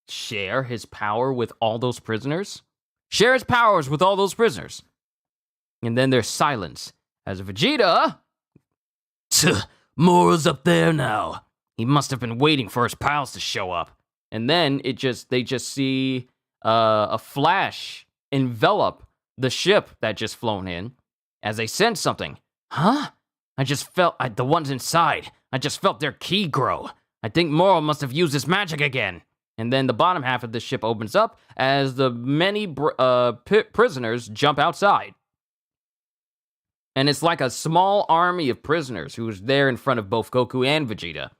Share his power with all those prisoners? Share his powers with all those prisoners. And then there's silence as Vegeta... Moro's up there now. He must have been waiting for his pals to show up. And then they just see a flash envelop the ship that just flown in as they sense something. Huh? I just felt the ones inside. I just felt their ki grow. I think Moro must have used his magic again. And then the bottom half of the ship opens up as the many prisoners jump outside. And it's like a small army of prisoners who's there in front of both Goku and Vegeta.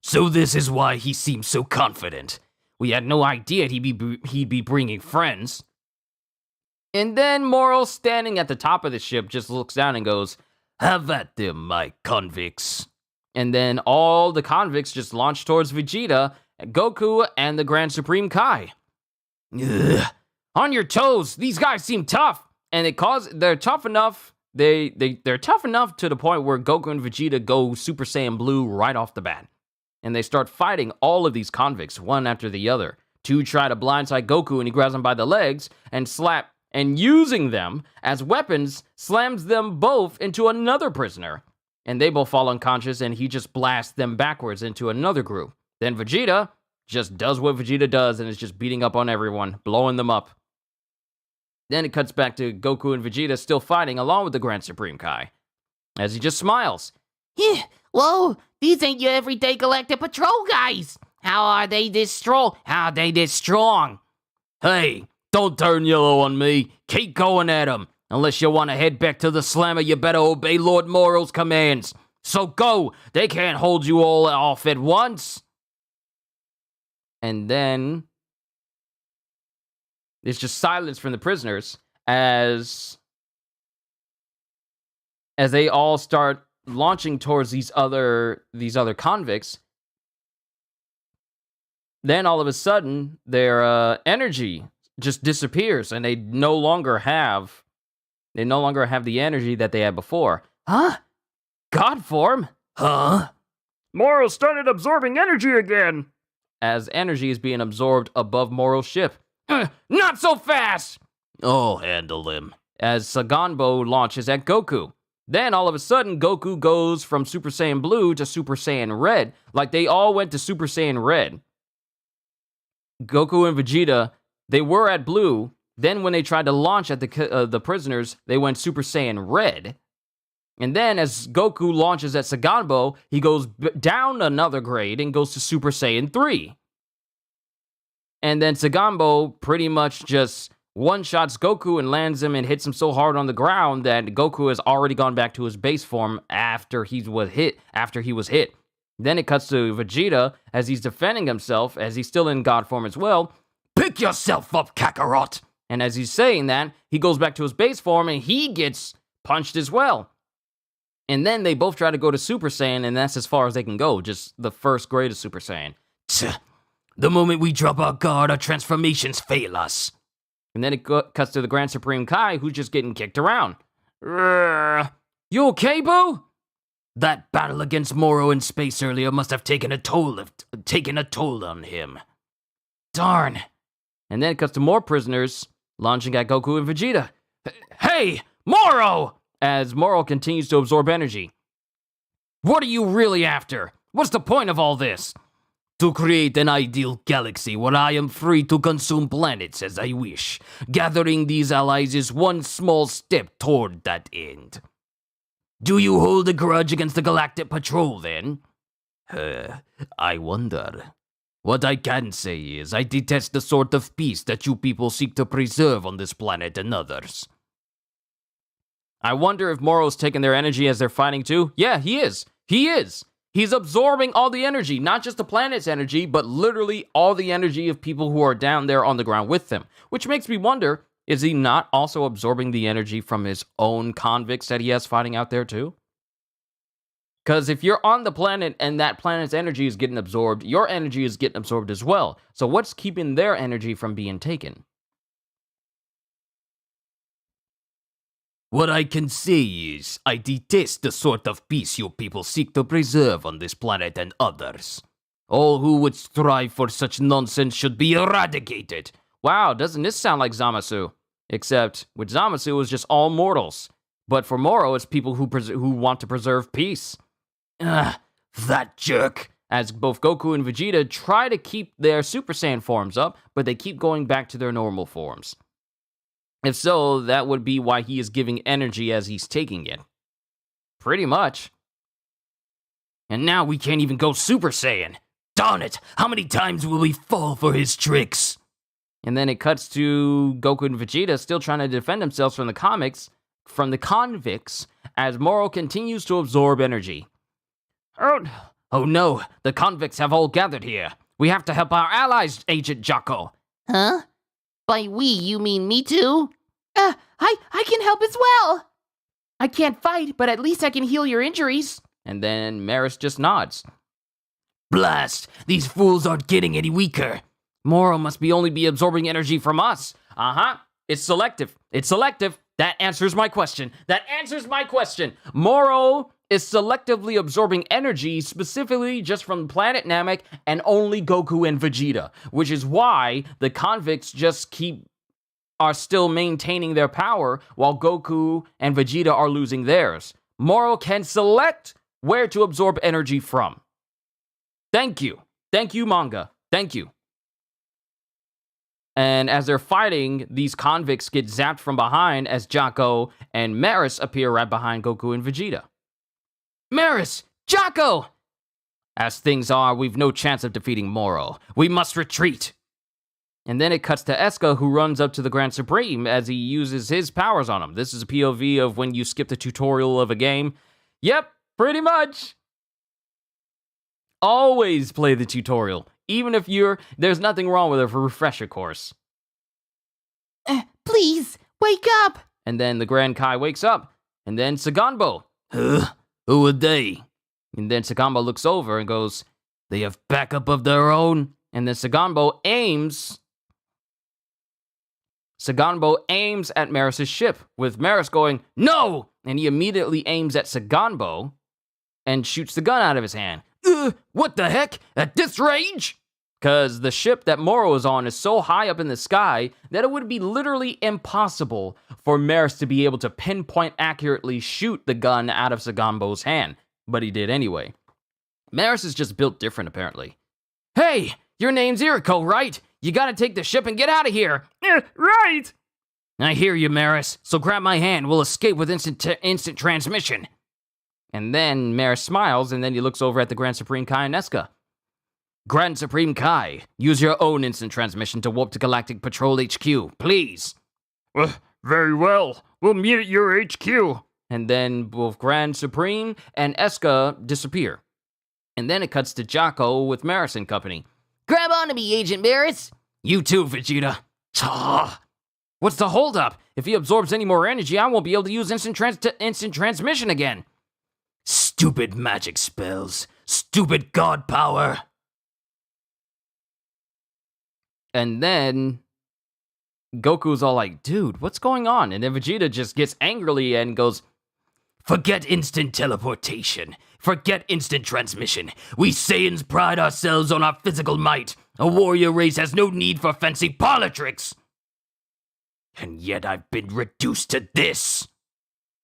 So this is why he seems so confident. We had no idea he'd be bringing friends. And then Moro, standing at the top of the ship, just looks down and goes, "Have at them, my convicts." And then all the convicts just launch towards Vegeta, Goku, and the Grand Supreme Kai. Ugh. On your toes. These guys seem tough. And they're tough enough. They're tough enough to the point where Goku and Vegeta go Super Saiyan Blue right off the bat. And they start fighting all of these convicts, one after the other. Two try to blindside Goku, and he grabs them by the legs and using them as weapons, slams them both into another prisoner. And they both fall unconscious, and he just blasts them backwards into another group. Then Vegeta just does what Vegeta does and is just beating up on everyone, blowing them up. Then it cuts back to Goku and Vegeta still fighting along with the Grand Supreme Kai, as he just smiles. Whoa, these ain't your everyday Galactic Patrol guys. How are they this strong? Hey, don't turn yellow on me. Keep going at him. Unless you want to head back to the slammer, you better obey Lord Moro's commands. So go. They can't hold you all off at once. And then there's just silence from the prisoners as they all start launching towards these other convicts. Then all of a sudden, their energy just disappears, and they no longer have the energy that they had before. Huh? God form? Huh? Moro started absorbing energy again. As energy is being absorbed above Moro's ship. Not so fast! I'll handle him. As Saganbo launches at Goku. Then all of a sudden, Goku goes from Super Saiyan Blue to Super Saiyan Red. Like they all went to Super Saiyan Red. Goku and Vegeta, they were at Blue. Then when they tried to launch at the prisoners, they went Super Saiyan Red. And then as Goku launches at Saganbo, he goes down another grade and goes to Super Saiyan 3. And then Saganbo pretty much just one-shots Goku and lands him and hits him so hard on the ground that Goku has already gone back to his base form after he was hit. Then it cuts to Vegeta as he's defending himself, as he's still in God form as well. Pick yourself up, Kakarot! And as he's saying that, he goes back to his base form and he gets punched as well. And then they both try to go to Super Saiyan, and that's as far as they can go, just the first grade of Super Saiyan. The moment we drop our guard, our transformations fail us. And then it cuts to the Grand Supreme Kai, who's just getting kicked around. You okay, Boo? That battle against Moro in space earlier must have taken a toll on him. Darn. And then it cuts to more prisoners launching at Goku and Vegeta. Hey, Moro! As Moro continues to absorb energy. What are you really after? What's the point of all this? To create an ideal galaxy where I am free to consume planets as I wish. Gathering these allies is one small step toward that end. Do you hold a grudge against the Galactic Patrol, then? I wonder. What I can say is I detest the sort of peace that you people seek to preserve on this planet and others. I wonder if Moro's taking their energy as they're fighting too? Yeah, he is. He's absorbing all the energy, not just the planet's energy, but literally all the energy of people who are down there on the ground with him. Which makes me wonder, is he not also absorbing the energy from his own convicts that he has fighting out there too? Because if you're on the planet and that planet's energy is getting absorbed, your energy is getting absorbed as well. So what's keeping their energy from being taken? What I can say is, I detest the sort of peace you people seek to preserve on this planet and others. All who would strive for such nonsense should be eradicated. Wow, doesn't this sound like Zamasu? Except with Zamasu, it was just all mortals. But for Moro, it's people who want to preserve peace. That jerk. As both Goku and Vegeta try to keep their Super Saiyan forms up, but they keep going back to their normal forms. If so, that would be why he is giving energy as he's taking it. Pretty much. And now we can't even go Super Saiyan. Darn it, how many times will we fall for his tricks? And then it cuts to Goku and Vegeta still trying to defend themselves from the convicts, as Moro continues to absorb energy. Oh no, the convicts have all gathered here. We have to help our allies, Agent Jocko. Huh? By we, you mean me too? I can help as well. I can't fight, but at least I can heal your injuries. And then Maris just nods. Blast! These fools aren't getting any weaker. Moro must be only absorbing energy from us. Uh-huh. It's selective. It's selective. That answers my question. That answers my question. Moro is selectively absorbing energy specifically just from planet Namek and only Goku and Vegeta, which is why the convicts are still maintaining their power while Goku and Vegeta are losing theirs. Moro can select where to absorb energy from. Thank you. Thank you, manga. Thank you. And as they're fighting, these convicts get zapped from behind as Jocko and Maris appear right behind Goku and Vegeta. Maris! Jocko! As things are, we've no chance of defeating Moro. We must retreat. And then it cuts to Eska, who runs up to the Grand Supreme as he uses his powers on him. This is a POV of when you skip the tutorial of a game. Yep, pretty much. Always play the tutorial. Even if there's nothing wrong with a refresher course. Please, wake up! And then the Grand Kai wakes up. And then Saganbo. Huh? Who are they? And then Saganbo looks over and goes, They have backup of their own? and then Saganbo aims at Maris' ship, with Maris going, no! And he immediately aims at Saganbo and shoots the gun out of his hand. What the heck? At this range? Because the ship that Moro is on is so high up in the sky that it would be literally impossible for Maris to be able to pinpoint accurately shoot the gun out of Saganbo's hand. But he did anyway. Maris is just built different, apparently. Hey, your name's Iriko, right? You gotta take the ship and get out of here. Right! I hear you, Maris. So grab my hand. We'll escape with instant transmission. And then Maris smiles, and then he looks over at the Grand Supreme Kai and Eska. Grand Supreme Kai, use your own instant transmission to warp to Galactic Patrol HQ, please. Very well. We'll meet at your HQ. And then both Grand Supreme and Eska disappear. And then it cuts to Jocko with Maris and company. Grab onto me, Agent Maris. You too, Vegeta. What's the holdup? If he absorbs any more energy, I won't be able to use instant transmission again. Stupid magic spells. Stupid god power. And then Goku's all like, dude, what's going on? And then Vegeta just gets angrily and goes, forget instant teleportation. Forget instant transmission. We Saiyans pride ourselves on our physical might. A warrior race has no need for fancy parlor tricks. And yet I've been reduced to this.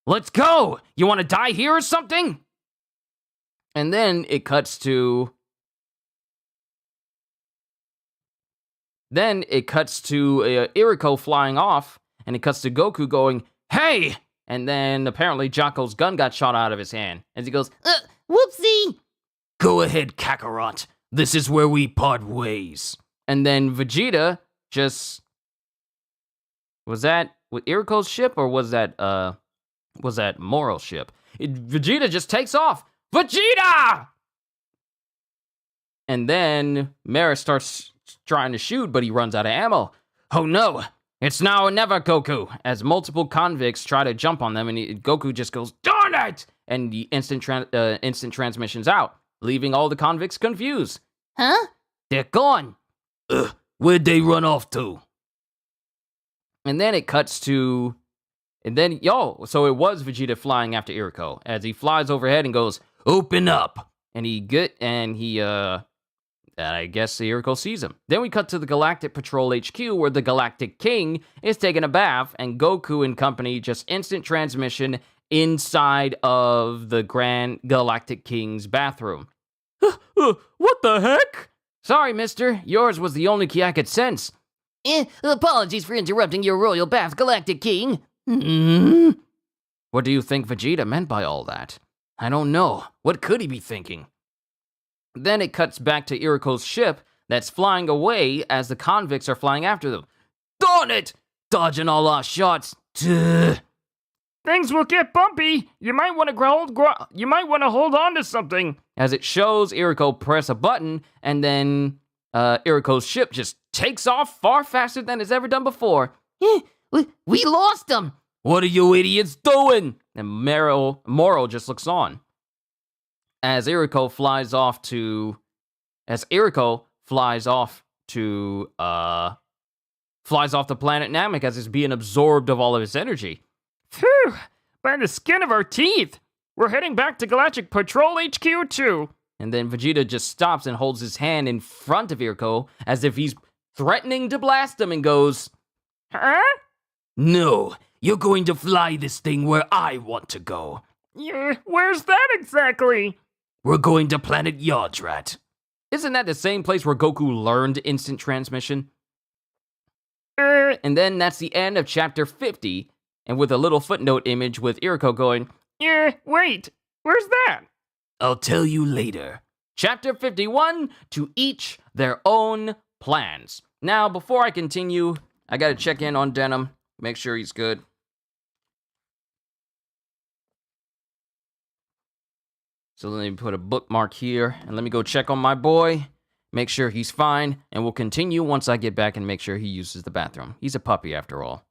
Let's go! You want to die here or something? And then it cuts to... Iriko flying off, and it cuts to Goku going, hey! And then apparently Jocko's gun got shot out of his hand. As he goes, Whoopsie! Go ahead, Kakarot. This is where we part ways. And then Vegeta just... Was that with Iriko's ship, or was that Moro's ship? Vegeta just takes off. Vegeta! And then Maris starts trying to shoot, but he runs out of ammo. Oh no! It's now or never, Goku! As multiple convicts try to jump on them, and Goku just goes, darn it! And the instant transmission's out, leaving all the convicts confused. Huh? They're gone! Where'd they run off to? And then it cuts to... And then, so it was Vegeta flying after Iriko, as he flies overhead and goes, open up! And I guess Iriko sees him. Then we cut to the Galactic Patrol HQ, where the Galactic King is taking a bath, and Goku and company just instant transmission inside of the Grand Galactic King's bathroom. What the heck? Sorry, mister. Yours was the only key I could sense. Apologies for interrupting your royal bath, Galactic King. What do you think Vegeta meant by all that? I don't know. What could he be thinking? Then it cuts back to Iriko's ship that's flying away as the convicts are flying after them. Darn it! Dodging all our shots. Things will get bumpy. You might want to hold on to something. As it shows Iriko press a button, and then Iriko's ship just takes off far faster than it's ever done before. We lost them. What are you idiots doing? And Moro just looks on. As Iriko flies off to, flies off the planet Namek as it's being absorbed of all of its energy. Phew! By the skin of our teeth! We're heading back to Galactic Patrol HQ 2. And then Vegeta just stops and holds his hand in front of Irko as if he's threatening to blast him and goes, Huh? No, you're going to fly this thing where I want to go. Yeah, where's that exactly? We're going to planet Yardrat. Isn't that the same place where Goku learned instant transmission? And then that's the end of chapter 50, and with a little footnote image with Irko going, Wait, where's that? I'll tell you later. Chapter 51, to each their own plans. Now, before I continue, I gotta check in on Denim, make sure he's good. So let me put a bookmark here, and let me go check on my boy, make sure he's fine, and we'll continue once I get back and make sure he uses the bathroom. He's a puppy after all.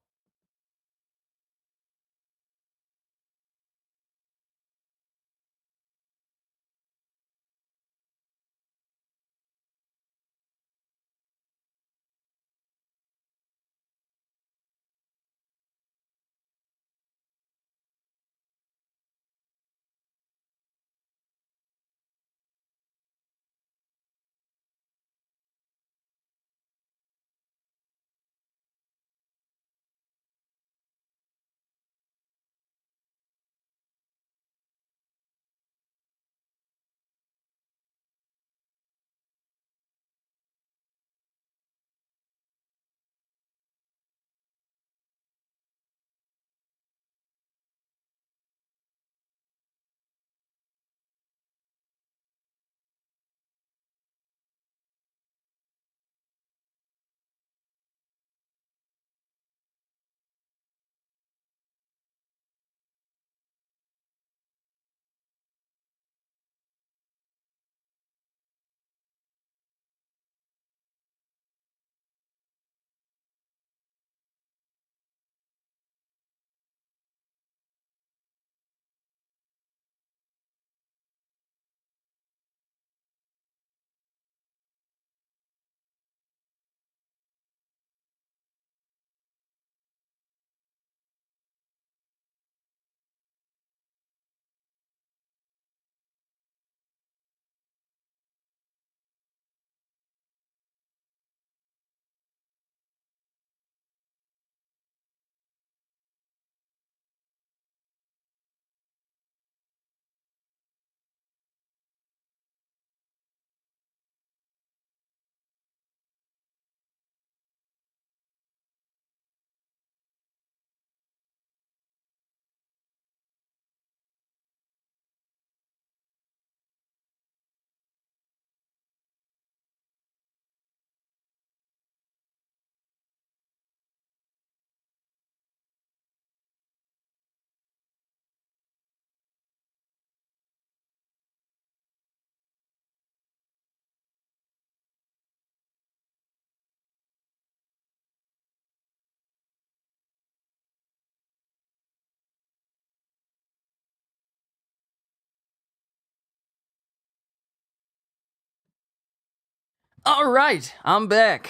All right, I'm back.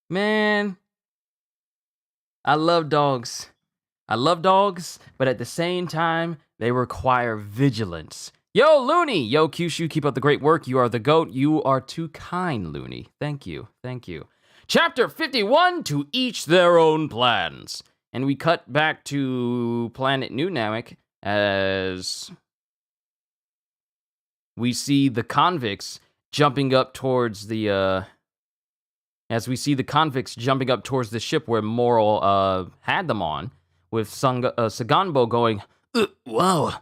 Man, I love dogs. I love dogs, but at the same time, they require vigilance. Yo, Looney! Yo, Kyushu, keep up the great work. You are the GOAT. You are too kind, Looney. Thank you. Thank you. Chapter 51, to each their own plans. And we cut back to Planet New Namek as we see the convicts jumping up towards the, ship where Moro, had them on, with Saganbo going, Wow,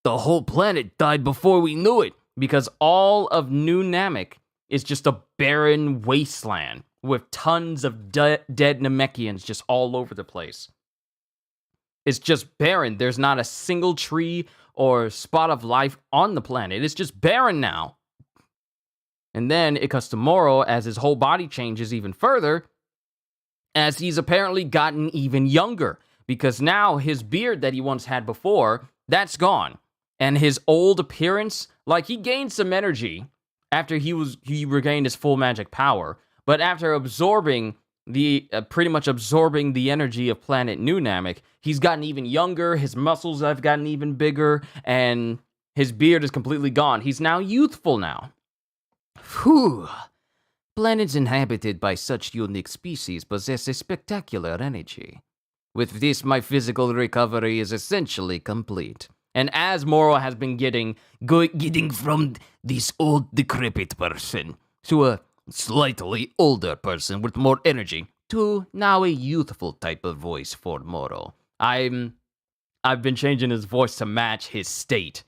the whole planet died before we knew it. because all of New Namek is just a barren wasteland with tons of dead Namekians just all over the place. It's just barren. There's not a single tree or spot of life on the planet. It's just barren now. And then it cuts to Moro as his whole body changes even further, as he's apparently gotten even younger, because now his beard that he once had before, that's gone. And his old appearance, like, he gained some energy after he regained his full magic power, But after absorbing pretty much absorbing the energy of planet New Namek, he's gotten even younger, his muscles have gotten even bigger, and his beard is completely gone. He's now youthful now. Phew. Planets inhabited by such unique species possess a spectacular energy. With this, my physical recovery is essentially complete. And as Moro has been getting From this old decrepit person to a slightly older person with more energy to now a youthful type of voice for Moro. I've been changing his voice to match his state.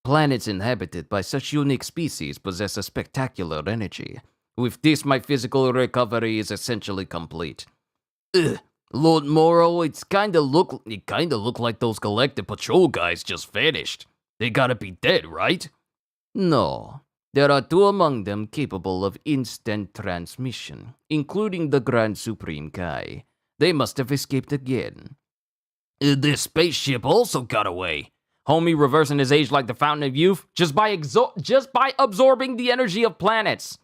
Planets inhabited by such unique species possess a spectacular energy. With this, my physical recovery is essentially complete. Lord Moro, it kinda look like those Galactic Patrol guys just vanished. They gotta be dead, right? No. There are 2 among them capable of instant transmission, including the Grand Supreme Kai. They must have escaped again. Their spaceship also got away. Homie reversing his age like the Fountain of Youth just by absorbing the energy of planets.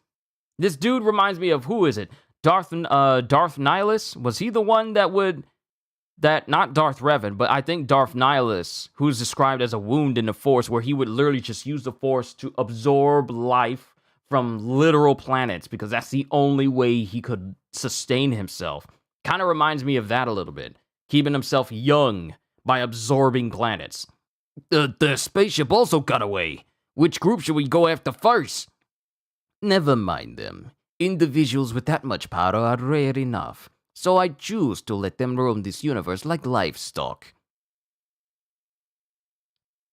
This dude reminds me of, who is it? Darth Nihilus? Was he the one not Darth Revan, but I think Darth Nihilus, who's described as a wound in the Force, where he would literally just use the Force to absorb life from literal planets, because that's the only way he could sustain himself. Kind of reminds me of that a little bit. Keeping himself young by absorbing planets. The spaceship also got away. Which group should we go after first? Never mind them. Individuals with that much power are rare enough, so I choose to let them roam this universe like livestock.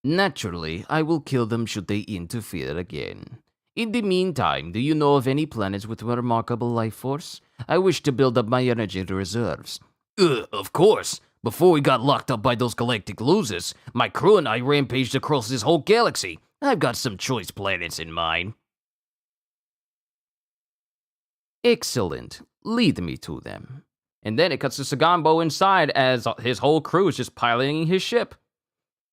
Naturally, I will kill them should they interfere again. In the meantime, do you know of any planets with remarkable life force? I wish to build up my energy reserves. Of course. Before we got locked up by those galactic losers, my crew and I rampaged across this whole galaxy. I've got some choice planets in mind. Excellent. Lead me to them. And then it cuts to Sagambo inside as his whole crew is just piloting his ship.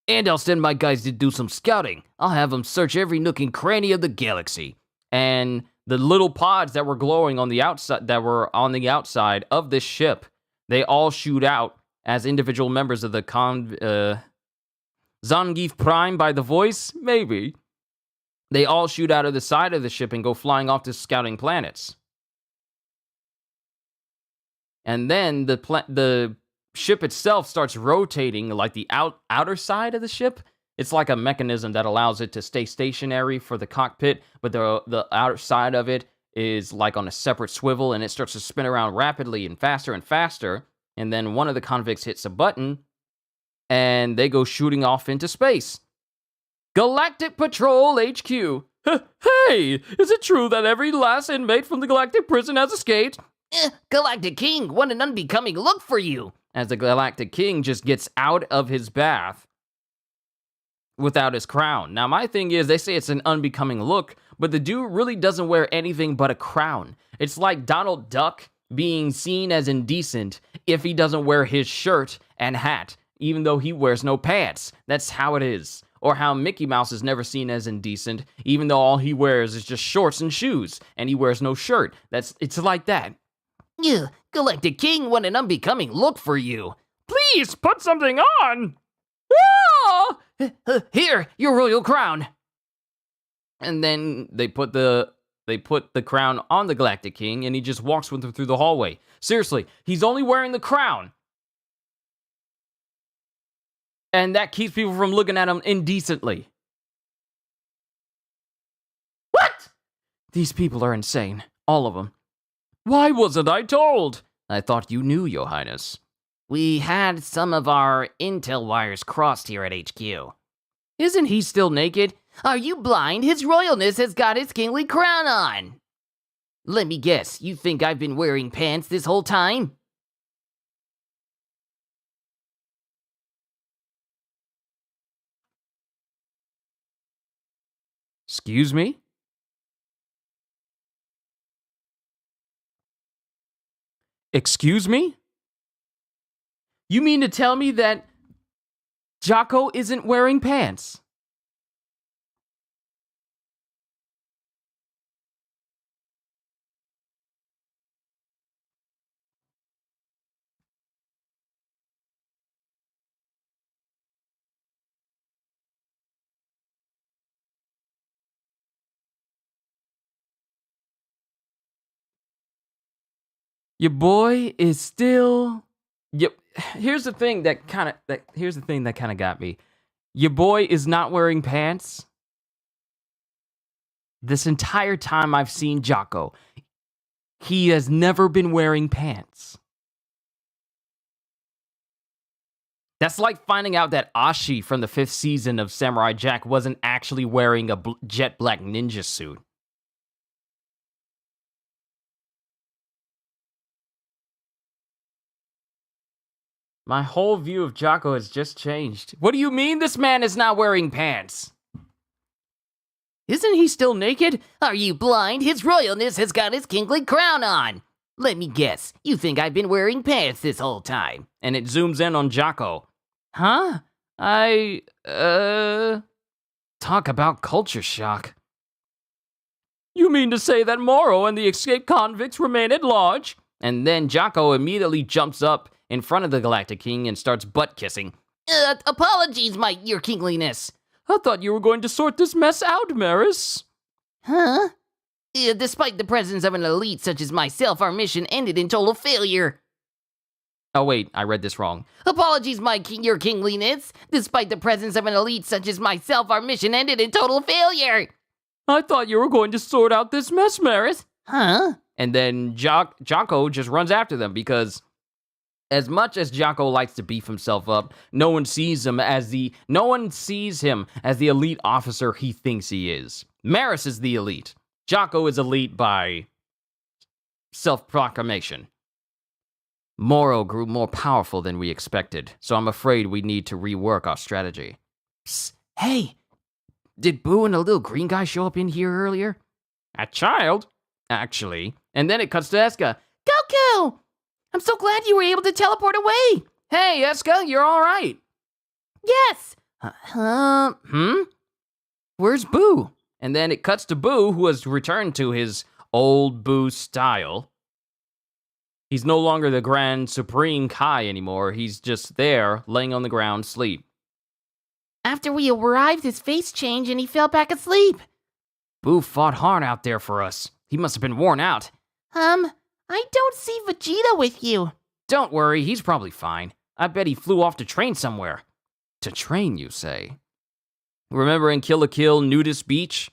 And I'll send my guys to do some scouting. I'll have them search every nook and cranny of the galaxy. And the little pods that were glowing on the outside of this ship, they all shoot out as individual members of the Zangief Prime by the voice? Maybe. They all shoot out of the side of the ship and go flying off to scouting planets. And then the ship itself starts rotating, like the outer side of the ship. It's like a mechanism that allows it to stay stationary for the cockpit, but the outer side of it is like on a separate swivel, and it starts to spin around rapidly and faster. And then one of the convicts hits a button, and they go shooting off into space. Galactic Patrol HQ. Hey, is it true that every last inmate from the Galactic Prison has escaped? Galactic King, what an unbecoming look for you! As the Galactic King just gets out of his bath without his crown. Now, my thing is, they say it's an unbecoming look, but the dude really doesn't wear anything but a crown. It's like Donald Duck being seen as indecent if he doesn't wear his shirt and hat, even though he wears no pants. That's how it is. Or how Mickey Mouse is never seen as indecent, even though all he wears is just shorts and shoes, and he wears no shirt. It's like that. Galactic King, what an unbecoming look for you. Please, put something on! Ah! Here, your royal crown. And then they put the crown on the Galactic King, and he just walks with him through the hallway. Seriously, he's only wearing the crown. And that keeps people from looking at him indecently. What? These people are insane. All of them. Why wasn't I told? I thought you knew, Your Highness. We had some of our intel wires crossed here at HQ. Isn't he still naked? Are you blind? His royalness has got his kingly crown on. Let me guess, you think I've been wearing pants this whole time? Excuse me? Excuse me? You mean to tell me that Jocko isn't wearing pants? Your boy is still. Yep. Here's the thing that kind of got me. Your boy is not wearing pants. This entire time I've seen Jocko, he has never been wearing pants. That's like finding out that Ashi from the 5th season of Samurai Jack wasn't actually wearing a jet black ninja suit. My whole view of Jocko has just changed. What do you mean this man is not wearing pants? Isn't he still naked? Are you blind? His royalness has got his kingly crown on. Let me guess, you think I've been wearing pants this whole time. And it zooms in on Jocko. Huh? Talk about culture shock. You mean to say that Moro and the escaped convicts remain at large? And then Jocko immediately jumps up in front of the Galactic King and starts butt-kissing. Apologies, your kingliness. I thought you were going to sort this mess out, Maris. Huh? Despite the presence of an elite such as myself, our mission ended in total failure. Oh wait, I read this wrong. Apologies, your kingliness. Despite the presence of an elite such as myself, our mission ended in total failure. I thought you were going to sort out this mess, Maris. Huh? And then Jocko just runs after them because as much as Jocko likes to beef himself up, no one sees him as the elite officer he thinks he is. Maris is the elite. Jocko is elite by self-proclamation. Moro grew more powerful than we expected, so I'm afraid we need to rework our strategy. Psst, hey, did Boo and a little green guy show up in here earlier? A child? Actually. And then it cuts to Eska. Goku! I'm so glad you were able to teleport away! Hey, Eska, you're all right. Yes! Where's Boo? And then it cuts to Boo, who has returned to his old Boo style. He's no longer the Grand Supreme Kai anymore. He's just there, laying on the ground, asleep. After we arrived, his face changed and he fell back asleep. Boo fought hard out there for us. He must have been worn out. I don't see Vegeta with you. Don't worry, he's probably fine. I bet he flew off to train somewhere. To train, you say? Remember in Kill la Kill, Nudist Beach?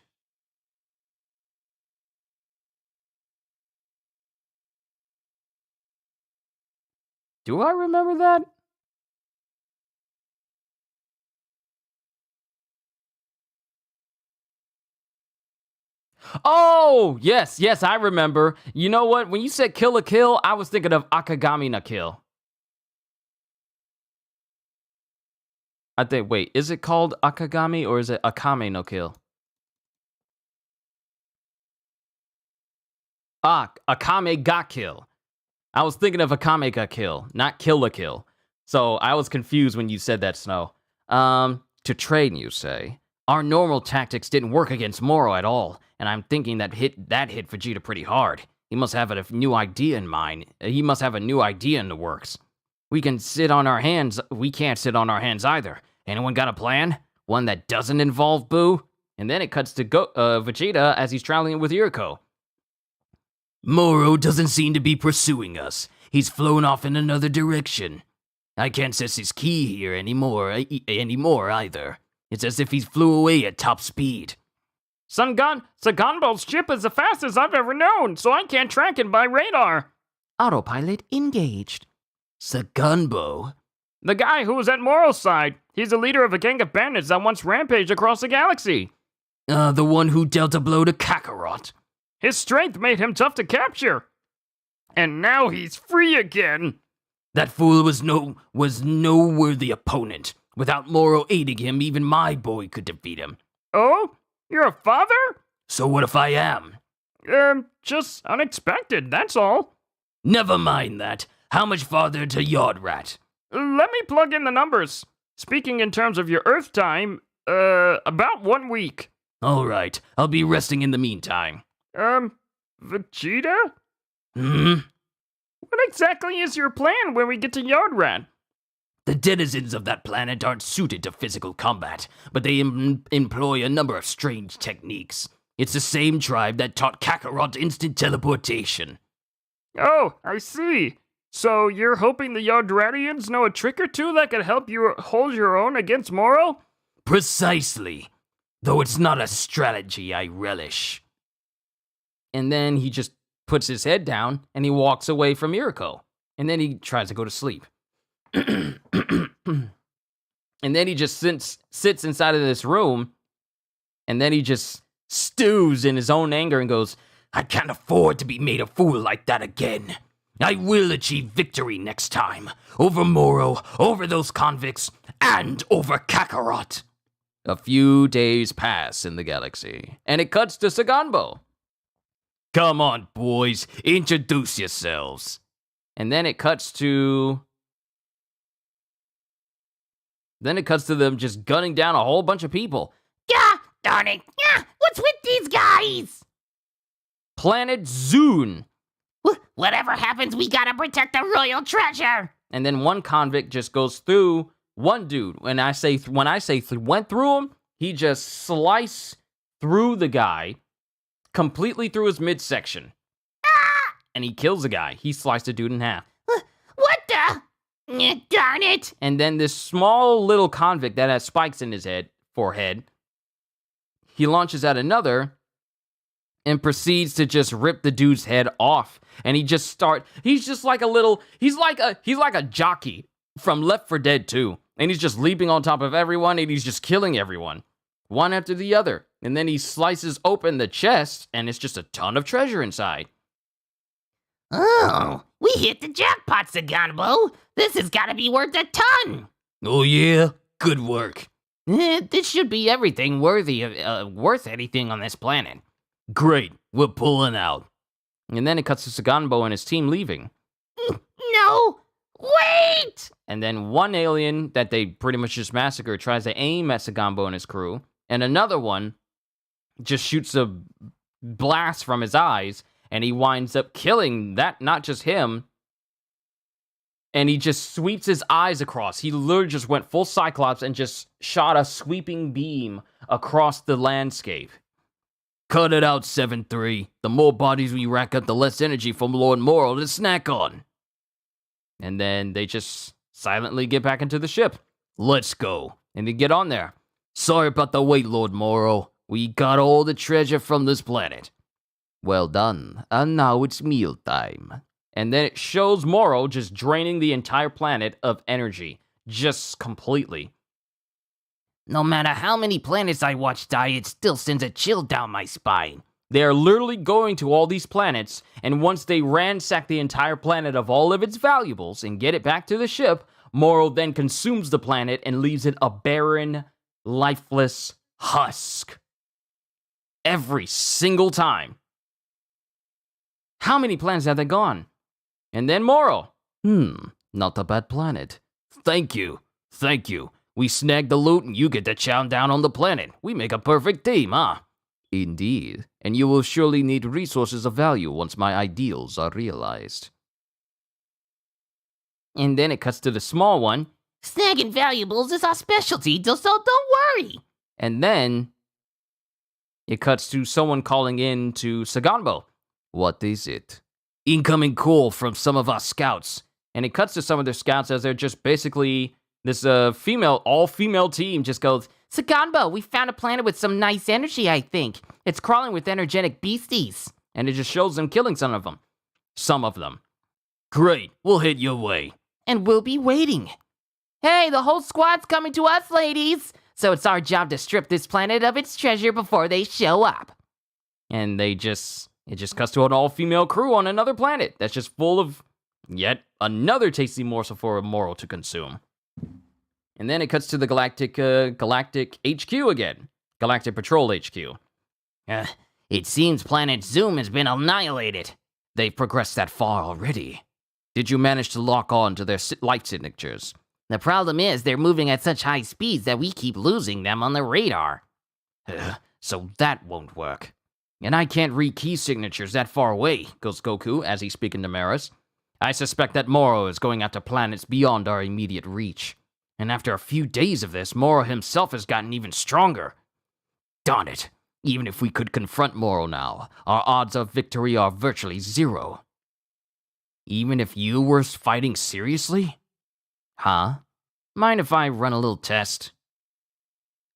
Do I remember that? Oh, yes, I remember. You know what? When you said Kill la Kill, I was thinking of Akagami no Kill. I think, wait, is it called Akagami or is it Akame no Kill? Akame ga Kill. I was thinking of Akame ga Kill, not Kill la Kill. So I was confused when you said that, Snow. To train, you say? Our normal tactics didn't work against Moro at all, and I'm thinking that hit Vegeta pretty hard. He must have a new idea in mind. He must have a new idea in the works. We can't sit on our hands either. Anyone got a plan? One that doesn't involve Boo? And then it cuts to Vegeta as he's traveling with Yuriko. Moro doesn't seem to be pursuing us. He's flown off in another direction. I can't sense his ki here anymore either. It's as if he flew away at top speed. Saganbo's ship is the fastest I've ever known, so I can't track it by radar. Autopilot engaged. Saganbo? The guy who was at Moro's side. He's the leader of a gang of bandits that once rampaged across the galaxy. The one who dealt a blow to Kakarot. His strength made him tough to capture. And now he's free again. That fool was no worthy opponent. Without Moro aiding him, even my boy could defeat him. Oh? You're a father? So what if I am? Just unexpected, that's all. Never mind that. How much farther to Yardrat? Let me plug in the numbers. Speaking in terms of your Earth time, about 1 week. All right, I'll be resting in the meantime. Vegeta? What exactly is your plan when we get to Yardrat? The denizens of that planet aren't suited to physical combat, but they employ a number of strange techniques. It's the same tribe that taught Kakarot instant teleportation. Oh, I see. So you're hoping the Yardratians know a trick or two that could help you hold your own against Moro? Precisely. Though it's not a strategy I relish. And then he just puts his head down and he walks away from Mirko. And then he tries to go to sleep. And then he just sits inside of this room. And then he just stews in his own anger and goes, I can't afford to be made a fool like that again. I will achieve victory next time. Over Moro, over those convicts, and over Kakarot. A few days pass in the galaxy. And it cuts to Saganbo. Come on, boys. Introduce yourselves. And then it cuts to them just gunning down a whole bunch of people. Yeah, darn it. Yeah, what's with these guys? Planet Zune. Whatever happens, we gotta protect the royal treasure. And then one convict just goes through one dude. When I say went through him, he just sliced through the guy, completely through his midsection. Ah! And he kills the guy. He sliced a dude in half. What the? Darn it. And then this small little convict that has spikes in his forehead, he launches at another and proceeds to just rip the dude's head off. And he's just like a jockey from Left 4 Dead 2. And he's just leaping on top of everyone and he's just killing everyone, one after the other. And then he slices open the chest and it's just a ton of treasure inside. Oh, we hit the jackpot, Saganbo. This has gotta be worth a ton. Oh yeah? Good work. This should be everything worth anything on this planet. Great, we're pulling out. And then it cuts to Saganbo and his team leaving. No, wait! And then one alien that they pretty much just massacred tries to aim at Saganbo and his crew. And another one just shoots a blast from his eyes. And he winds up killing not just him. And he just sweeps his eyes across. He literally just went full Cyclops and just shot a sweeping beam across the landscape. Cut it out, 7-3. The more bodies we rack up, the less energy for Lord Moro to snack on. And then they just silently get back into the ship. Let's go. And they get on there. Sorry about the wait, Lord Moro. We got all the treasure from this planet. Well done. And now it's mealtime. And then it shows Moro just draining the entire planet of energy. Just completely. No matter how many planets I watch die, it still sends a chill down my spine. They are literally going to all these planets, and once they ransack the entire planet of all of its valuables and get it back to the ship, Moro then consumes the planet and leaves it a barren, lifeless husk. Every single time. How many planets have they gone? And then Moro. Not a bad planet. Thank you. We snag the loot and you get to chow down on the planet. We make a perfect team, huh? Indeed. And you will surely need resources of value once my ideals are realized. And then it cuts to the small one. Snagging valuables is our specialty, so don't worry. And then it cuts to someone calling in to Saganbo. What is it? Incoming call from some of our scouts. And it cuts to some of their scouts as they're just basically this all-female team just goes, Saganbo, we found a planet with some nice energy, I think. It's crawling with energetic beasties. And it just shows them killing some of them. Some of them. Great, we'll hit your way. And we'll be waiting. Hey, the whole squad's coming to us, ladies. So it's our job to strip this planet of its treasure before they show up. And it just cuts to an all-female crew on another planet that's just full of yet another tasty morsel for Moro to consume. And then it cuts to the Galactic HQ again. Galactic Patrol HQ. It seems Planet Zoom has been annihilated. They've progressed that far already. Did you manage to lock on to their light signatures? The problem is they're moving at such high speeds that we keep losing them on the radar. So that won't work. And I can't read key signatures that far away, goes Goku as he's speaking to Maris. I suspect that Moro is going after planets beyond our immediate reach. And after a few days of this, Moro himself has gotten even stronger. Darn it. Even if we could confront Moro now, our odds of victory are virtually zero. Even if you were fighting seriously? Huh? Mind if I run a little test?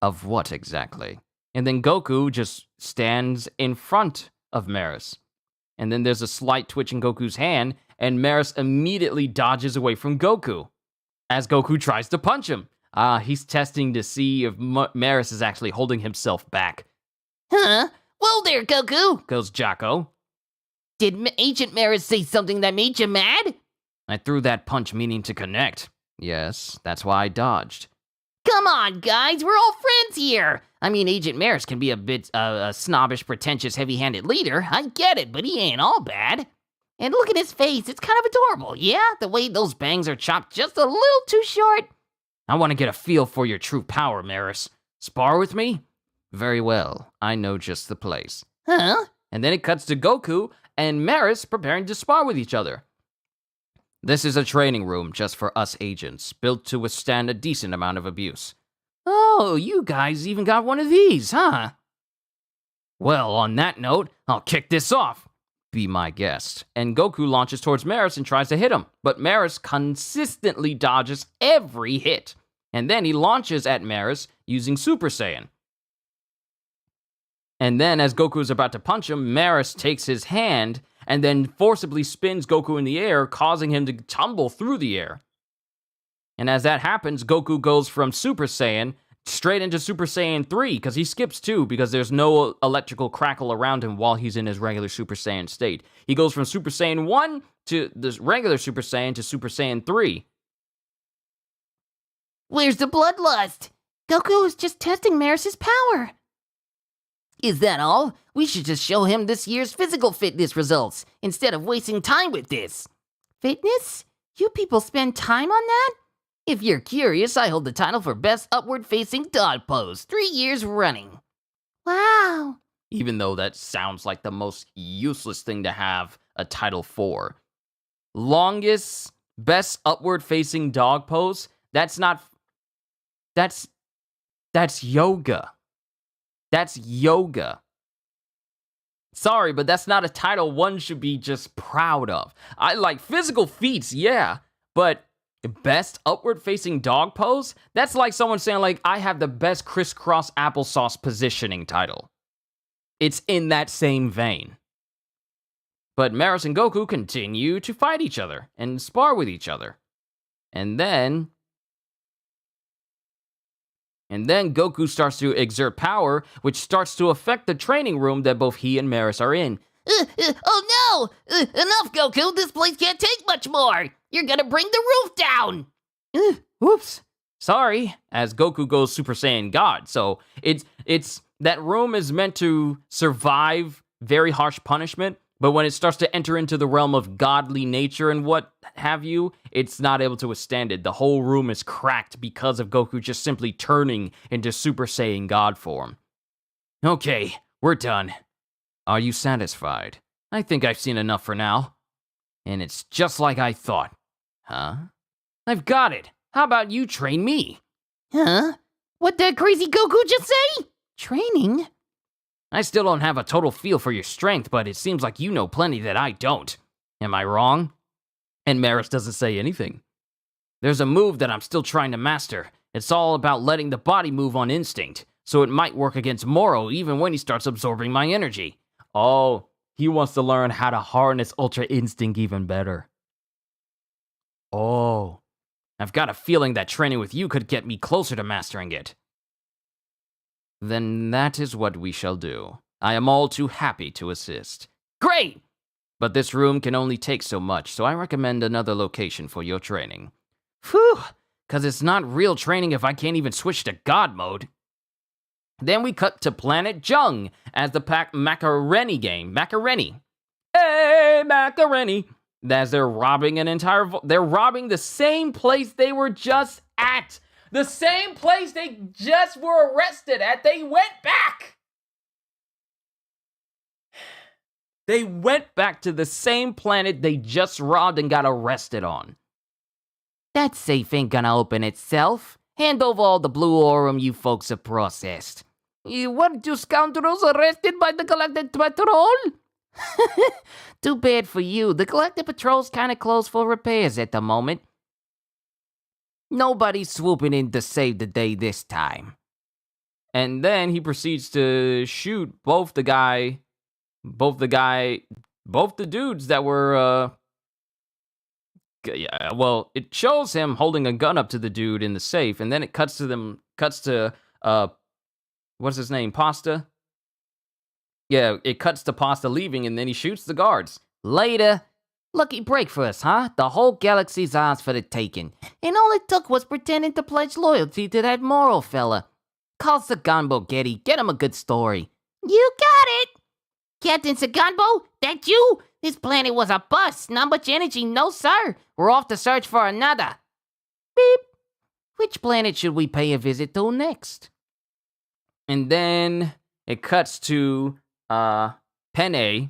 Of what exactly? And then Goku just stands in front of Maris. And then there's a slight twitch in Goku's hand, and Maris immediately dodges away from Goku as Goku tries to punch him. He's testing to see if Maris is actually holding himself back. Huh? Whoa there, Goku! Goes Jocko. Did Ancient Maris say something that made you mad? I threw that punch meaning to connect. Yes, that's why I dodged. Come on, guys, we're all friends here. I mean, Agent Maris can be a bit a snobbish, pretentious, heavy-handed leader. I get it, but he ain't all bad. And look at his face, it's kind of adorable, yeah? The way those bangs are chopped just a little too short. I want to get a feel for your true power, Maris. Spar with me? Very well, I know just the place. Huh? And then it cuts to Goku and Maris preparing to spar with each other. This is a training room just for us agents, built to withstand a decent amount of abuse. Oh, you guys even got one of these, huh? Well, on that note, I'll kick this off. Be my guest. And Goku launches towards Maris and tries to hit him, but Maris consistently dodges every hit. And then he launches at Maris using Super Saiyan. And then as Goku is about to punch him, Maris takes his hand and then forcibly spins Goku in the air, causing him to tumble through the air. And as that happens, Goku goes from Super Saiyan straight into Super Saiyan 3, because he skips 2, because there's no electrical crackle around him while he's in his regular Super Saiyan state. He goes from Super Saiyan 1 to the regular Super Saiyan to Super Saiyan 3. Where's the bloodlust? Goku is just testing Maris's power. Is that all? We should just show him this year's physical fitness results, instead of wasting time with this. Fitness? You people spend time on that? If you're curious, I hold the title for Best Upward-Facing Dog Pose, 3 years running. Wow. Even though that sounds like the most useless thing to have a title for. Longest, best upward-facing dog pose? That's yoga. That's yoga. Sorry, but that's not a title one should be just proud of. I like physical feats, yeah, but best upward-facing dog pose? That's like someone saying, like, I have the best crisscross applesauce positioning title. It's in that same vein. But Maris and Goku continue to fight each other and spar with each other. And then Goku starts to exert power, which starts to affect the training room that both he and Maris are in. Oh no! Enough, Goku! This place can't take much more! You're gonna bring the roof down! Oops. Sorry, as Goku goes Super Saiyan God. So it's that room is meant to survive very harsh punishment, but when it starts to enter into the realm of godly nature and what have you, it's not able to withstand it. The whole room is cracked because of Goku just simply turning into Super Saiyan God form. Okay, we're done. Are you satisfied? I think I've seen enough for now. And it's just like I thought. Huh? I've got it. How about you train me? Huh? What did crazy Goku just say? Training? I still don't have a total feel for your strength, but it seems like you know plenty that I don't. Am I wrong? And Maris doesn't say anything. There's a move that I'm still trying to master. It's all about letting the body move on instinct, so it might work against Moro even when he starts absorbing my energy. Oh, he wants to learn how to harness Ultra Instinct even better. Oh, I've got a feeling that training with you could get me closer to mastering it. Then that is what we shall do. I am all too happy to assist. Great! But this room can only take so much, so I recommend another location for your training. Phew, Cause it's not real training if I can't even switch to God mode. Then we cut to Planet Jung as the Macaroni game. Macaroni. Hey, Macaroni. As they're robbing they're robbing the same place they were just at. The same place they just were arrested at. They went back. They went back to the same planet they just robbed and got arrested on. that safe ain't gonna open itself. Hand over all the blue aurum you folks have processed. Weren't you scoundrels arrested by the Galactic Patrol? Too bad for you. The Galactic Patrol's kind of closed for repairs at the moment. Nobody's swooping in to save the day this time. And then he proceeds to shoot both the dudes that were, yeah, well, it shows him holding a gun up to the dude in the safe, and then it cuts to, what's his name, Pasta? Yeah, it cuts to Pasta leaving, and then he shoots the guards. Later. Lucky break for us, huh? The whole galaxy's ours for the taking. And all it took was pretending to pledge loyalty to that Moro fella. Call Saganbo, Getty. Get him a good story. You got it! Captain Saganbo, that you? This planet was a bust. Not much energy, no sir. We're off to search for another. Beep. Which planet should we pay a visit to next? And then it cuts to Penne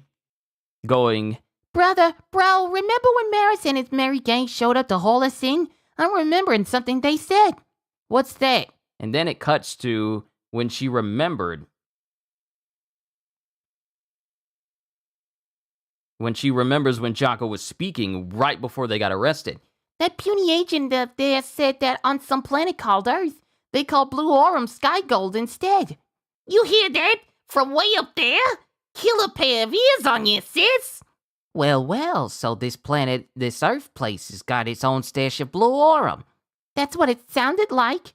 going, Brother, bro, remember when Maris and his merry gang showed up to haul us in? I'm remembering something they said. What's that? and then it cuts to when she remembered. When she remembers when Jocko was speaking right before they got arrested. That puny agent up there said that on some planet called Earth, they call Blue Aurum Sky Gold instead. You hear that? From way up there? Kill a pair of ears on you, sis. Well, so this Earth place has got its own stash of Blue Aurum. That's what it sounded like.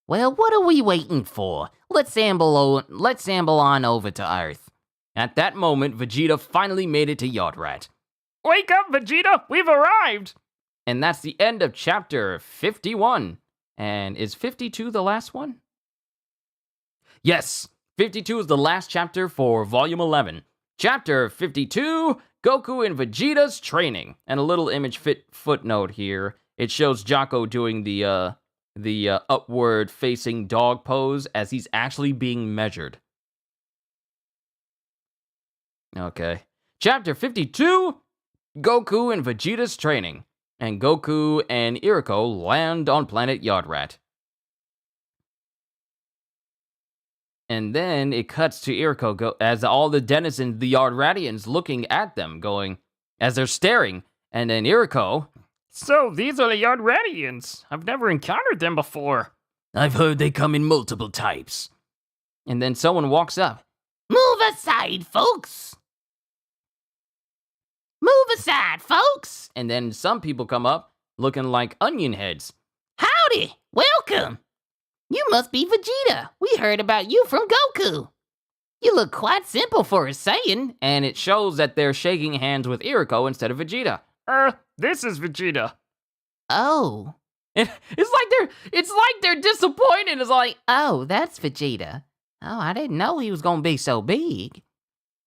Well, what are we waiting for? Let's amble on over to Earth. At that moment, Vegeta finally made it to Yardrat. Wake up, Vegeta! We've arrived! And that's the end of chapter 51. And is 52 the last one? Yes, 52 is the last chapter for Volume 11. Chapter 52, Goku and Vegeta's training. And a little image footnote here. It shows Jocko doing the upward-facing dog pose as he's actually being measured. Okay. Chapter 52, Goku and Vegeta's training. And Goku and Iriko land on planet Yardrat. And then it cuts to Iriko as all the denizens, the Yardratians, looking at them, going, as they're staring. And then Iriko... So, these are the Yardratians. I've never encountered them before. I've heard they come in multiple types. And then someone walks up. Move aside, folks. Move aside, folks. And then some people come up looking like onion heads. Howdy. Welcome. You must be Vegeta. We heard about you from Goku. You look quite simple for a Saiyan. And it shows that they're shaking hands with Iriko instead of Vegeta. This is Vegeta. Oh. It's like they're disappointed. It's like, oh, that's Vegeta. Oh, I didn't know he was gonna be so big.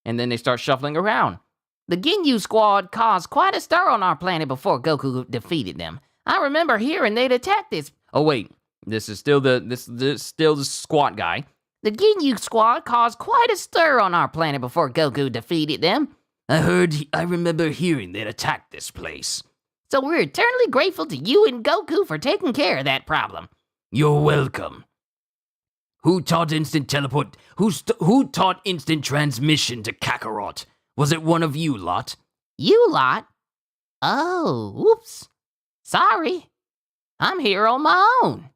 And then they start shuffling around. The Ginyu squad caused quite a stir on our planet before Goku defeated them. I remember hearing they'd attacked this. Oh wait, this is still the squat guy. The Ginyu squad caused quite a stir on our planet before Goku defeated them. I remember hearing they'd attacked this place. So we're eternally grateful to you and Goku for taking care of that problem. You're welcome. Who taught instant teleport? Who taught instant transmission to Kakarot? Was it one of you lot? You lot? Oh, whoops. Sorry. I'm here on my own.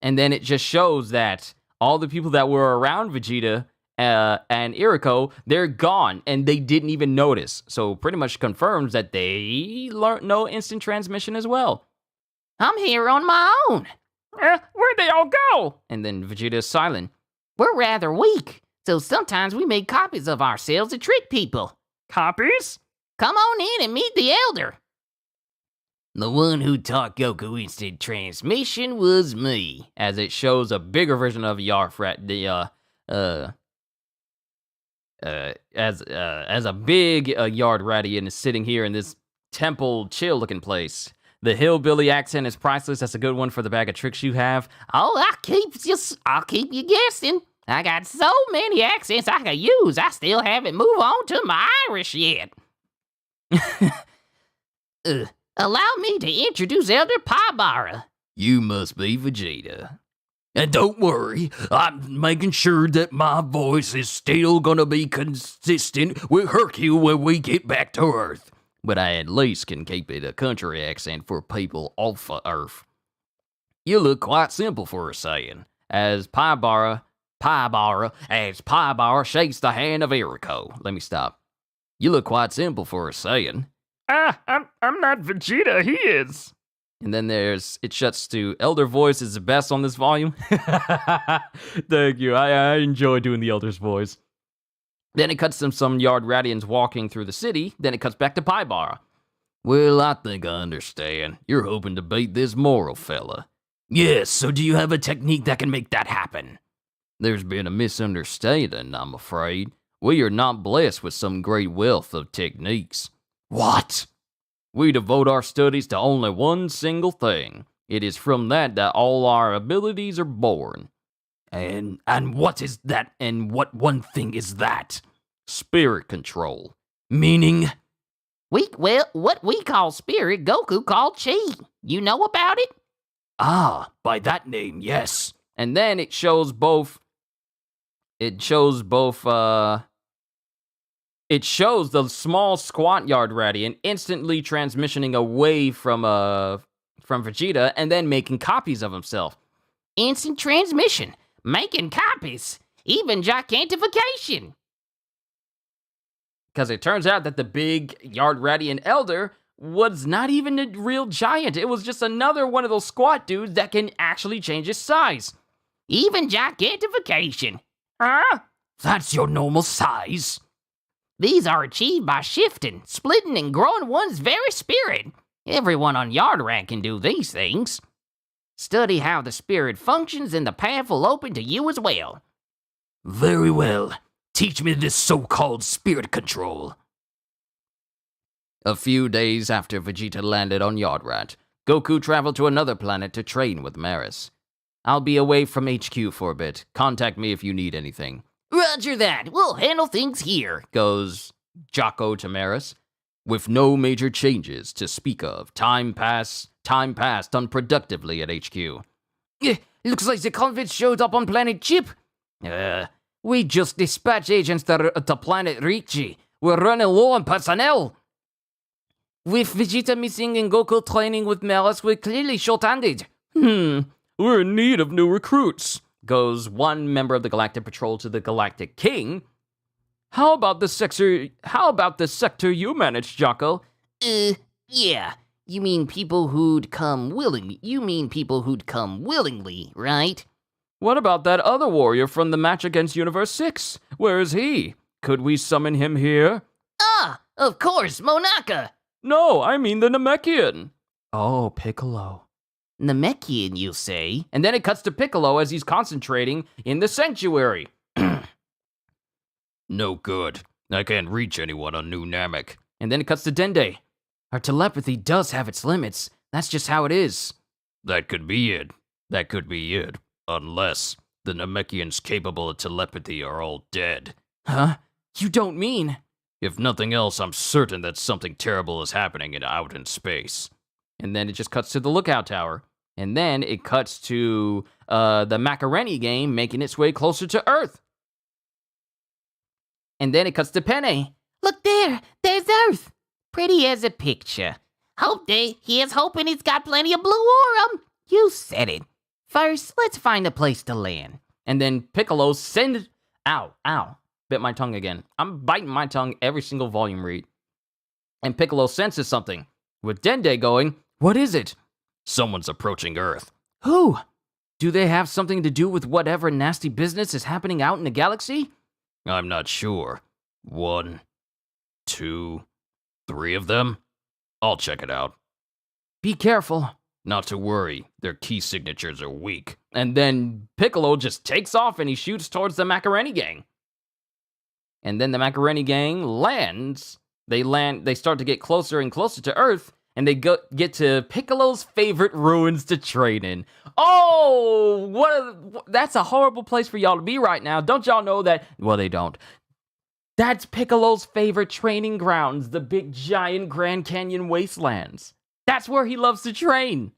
And then it just shows that all the people that were around Vegeta and Iriko, they're gone, and they didn't even notice. So pretty much confirms that they learned no instant transmission as well. I'm here on my own. Where'd they all go? And then Vegeta is silent. We're rather weak, so sometimes we make copies of ourselves to trick people. Copies? Come on in and meet the elder. The one who taught Goku instant transmission was me. As it shows a bigger version of Yarfrat, as a big Yardratian is sitting here in this temple chill looking place. The hillbilly accent is priceless. That's a good one for the bag of tricks you have. Oh, I'll keep you guessing. I got so many accents I could use. I still haven't moved on to my Irish yet. Allow me to introduce Elder Pabara. You must be Vegeta. And don't worry, I'm making sure that my voice is still gonna be consistent with Hercule when we get back to Earth. But I at least can keep it a country accent for people off of Earth. You look quite simple for a saying, as Paibara shakes the hand of Eriko. Let me stop. You look quite simple for a saying. I'm not Vegeta, he is. And then it shuts to Elder voice is the best on this volume. Thank you. I enjoy doing the Elder's voice. Then it cuts to some Yardradians walking through the city. Then it cuts back to Paibara. Well, I think I understand. You're hoping to beat this Moro fella. Yes, so do you have a technique that can make that happen? There's been a misunderstanding, I'm afraid. We are not blessed with some great wealth of techniques. What? We devote our studies to only one single thing. It is from that all our abilities are born. And what is that? And what one thing is that? Spirit control. Meaning? Well, what we call spirit, Goku called chi. You know about it? Ah, by that name, yes. And then it shows both the small squat Yardradian instantly transmissioning away from Vegeta and then making copies of himself. Instant transmission, making copies, even gigantification. Because it turns out that the big Yardradian Elder was not even a real giant. It was just another one of those squat dudes that can actually change his size. Even gigantification. Huh? That's your normal size? These are achieved by shifting, splitting, and growing one's very spirit. Everyone on Yardrat can do these things. Study how the spirit functions and the path will open to you as well. Very well. Teach me this so-called spirit control. A few days after Vegeta landed on Yardrat, Goku traveled to another planet to train with Maris. I'll be away from HQ for a bit. Contact me if you need anything. Roger that. We'll handle things here, goes Jocko to Maris. With no major changes to speak of, time passed unproductively at HQ. Looks like the convicts showed up on planet Chip. We just dispatched agents to planet Ricci. We're running low on personnel. With Vegeta missing and Goku training with Maris, we're clearly short-handed. We're in need of new recruits, goes one member of the Galactic Patrol to the Galactic King. How about the sector you manage, Jocko? Yeah. You mean people who'd come willingly, right? What about that other warrior from the match against Universe 6? Where is he? Could we summon him here? Ah, of course, Monaka. No, I mean the Namekian. Oh, Piccolo. Namekian, you say? And then it cuts to Piccolo as he's concentrating in the sanctuary. No good. I can't reach anyone on New Namek. And then it cuts to Dende. Our telepathy does have its limits. That's just how it is. That could be it. Unless the Namekians capable of telepathy are all dead. Huh? You don't mean? If nothing else, I'm certain that something terrible is happening out in space. And then it just cuts to the lookout tower. And then it cuts to the Macaroni game making its way closer to Earth. And then it cuts to Penne. Look there, there's Earth. Pretty as a picture. Here's hoping it's got plenty of blue aura. You said it. First, let's find a place to land. And then Piccolo Ow. Bit my tongue again. I'm biting my tongue every single volume read. And Piccolo senses something. With Dende going, what is it? Someone's approaching Earth. Who? Do they have something to do with whatever nasty business is happening out in the galaxy? I'm not sure. 1, 2, 3 of them? I'll check it out. Be careful. Not to worry, their key signatures are weak. And then Piccolo just takes off and he shoots towards the Macaroni gang. And then the Macaroni gang lands. They start to get closer and closer to Earth, and they get to Piccolo's favorite ruins to train in. Oh, that's a horrible place for y'all to be right now. Don't y'all know that? Well, they don't. That's Piccolo's favorite training grounds, the big giant Grand Canyon wastelands. That's where he loves to train.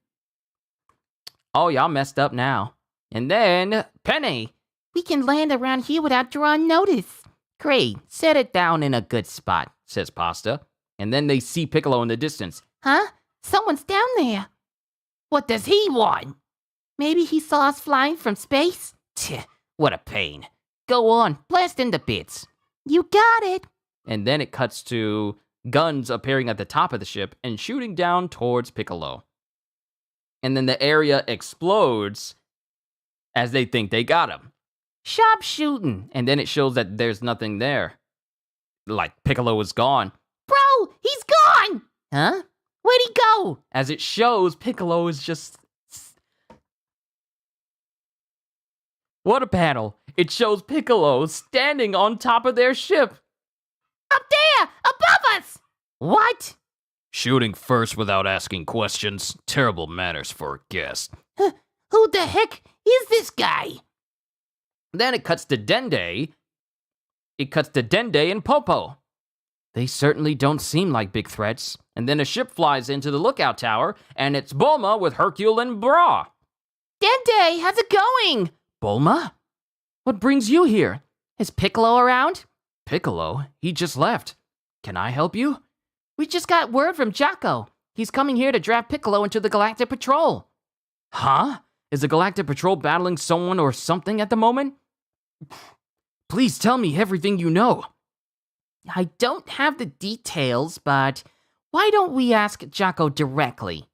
Oh, y'all messed up now. And then, Penny. We can land around here without drawing notice. Great, set it down in a good spot, says Pasta. And then they see Piccolo in the distance. Huh? Someone's down there. What does he want? Maybe he saw us flying from space? Tch, what a pain. Go on, blast into bits. You got it. And then it cuts to guns appearing at the top of the ship and shooting down towards Piccolo. And then the area explodes as they think they got him. Sharp shooting. And then it shows that there's nothing there. Like Piccolo is gone. Bro, he's gone! Huh? Where'd he go? As it shows, Piccolo is just... What a panel. It shows Piccolo standing on top of their ship. Up there! Above us! What? Shooting first without asking questions. Terrible manners for a guest. Who the heck is this guy? Then it cuts to Dende. It cuts to Dende and Popo. They certainly don't seem like big threats. And then a ship flies into the lookout tower, and it's Bulma with Hercule and Bra. Dende, how's it going? Bulma? What brings you here? Is Piccolo around? Piccolo? He just left. Can I help you? We just got word from Jocko. He's coming here to draft Piccolo into the Galactic Patrol. Huh? Is the Galactic Patrol battling someone or something at the moment? Please tell me everything you know. I don't have the details, but why don't we ask Jocko directly?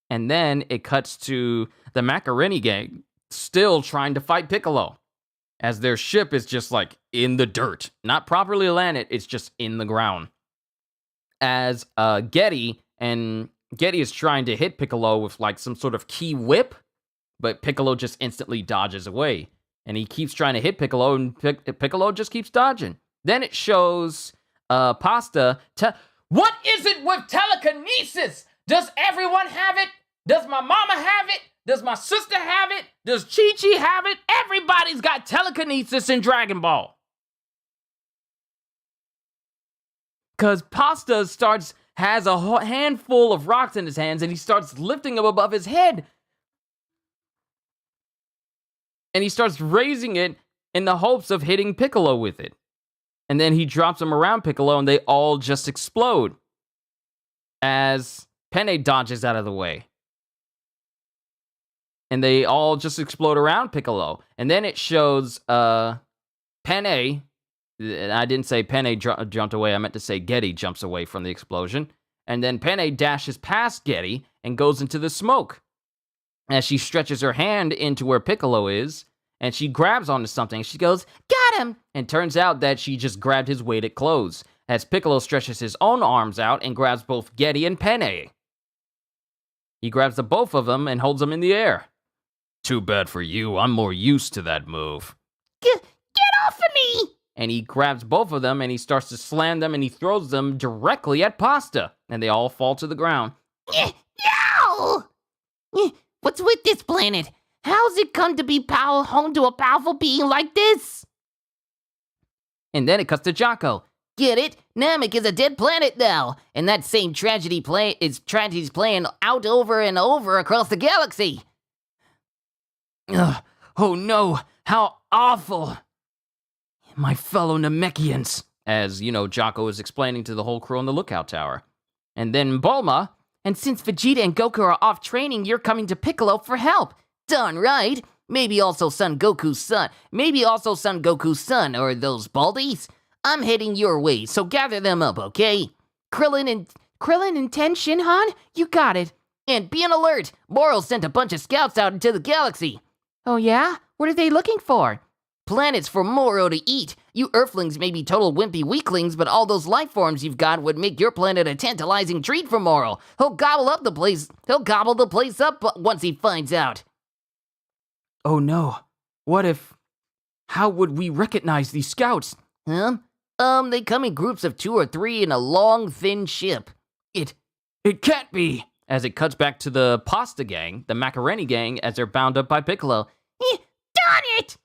And then it cuts to the Macaroni gang still trying to fight Piccolo, as their ship is just like in the dirt. Not properly landed, it's just in the ground. As Getty is trying to hit Piccolo with like some sort of key whip, but Piccolo just instantly dodges away. And he keeps trying to hit Piccolo, and Piccolo just keeps dodging. Then it shows Pasta. What is it with telekinesis? Does everyone have it? Does my mama have it? Does my sister have it? Does Chi-Chi have it? Everybody's got telekinesis in Dragon Ball. Because Pasta has a handful of rocks in his hands, and he starts lifting them above his head. And he starts raising it in the hopes of hitting Piccolo with it. And then he drops them around Piccolo, and they all just explode. As Penne dodges out of the way. And they all just explode around Piccolo. And then it shows Penne. I didn't say Penne jumped away. I meant to say Getty jumps away from the explosion. And then Penne dashes past Getty and goes into the smoke. As she stretches her hand into where Piccolo is, and she grabs onto something. She goes, "Got him!" And turns out that she just grabbed his weighted clothes, as Piccolo stretches his own arms out and grabs both Getty and Penne. He grabs the both of them and holds them in the air. Too bad for you, I'm more used to that move. Get off of me! And he grabs both of them and he starts to slam them and he throws them directly at Pasta. And they all fall to the ground. No! What's with this planet? How's it come to be home to a powerful being like this? And then it cuts to Jocko. Get it? Namek is a dead planet now, and that same tragedy tragedy's playing out over and over across the galaxy. Ugh. Oh no, how awful. My fellow Namekians, as, Jocko is explaining to the whole crew on the lookout tower. And then Bulma, and since Vegeta and Goku are off training, you're coming to Piccolo for help. Done right. Maybe also Son Goku's son, or those Baldies. I'm heading your way, so gather them up, okay? Krillin and Tenshin, Han? You got it. And be on alert. Moro sent a bunch of scouts out into the galaxy. Oh yeah? What are they looking for? Planets for Moro to eat. You Earthlings may be total wimpy weaklings, but all those life forms you've got would make your planet a tantalizing treat for Moro. He'll gobble the place up once he finds out. Oh no. How would we recognize these scouts? Huh? They come in groups of 2 or 3 in a long, thin ship. It can't be! As it cuts back to the Pasta gang, the Macaroni gang, as they're bound up by Piccolo. Darn it!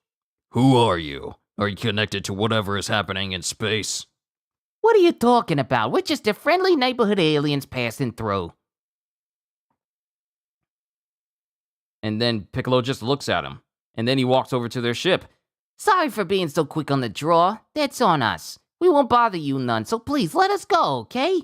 Who are you? Are you connected to whatever is happening in space? What are you talking about? We're just a friendly neighborhood aliens passing through. And then Piccolo just looks at him. And then he walks over to their ship. Sorry for being so quick on the draw. That's on us. We won't bother you none, so please let us go, okay?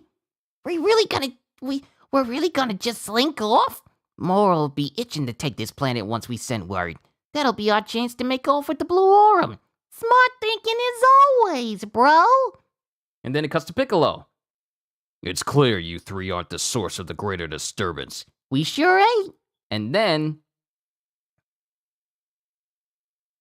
We're really gonna just slink off? Moro will be itching to take this planet once we send word. That'll be our chance to make off with the Blue Aurum. Smart thinking as always, bro. And then it cuts to Piccolo. It's clear you three aren't the source of the greater disturbance. We sure ain't. And then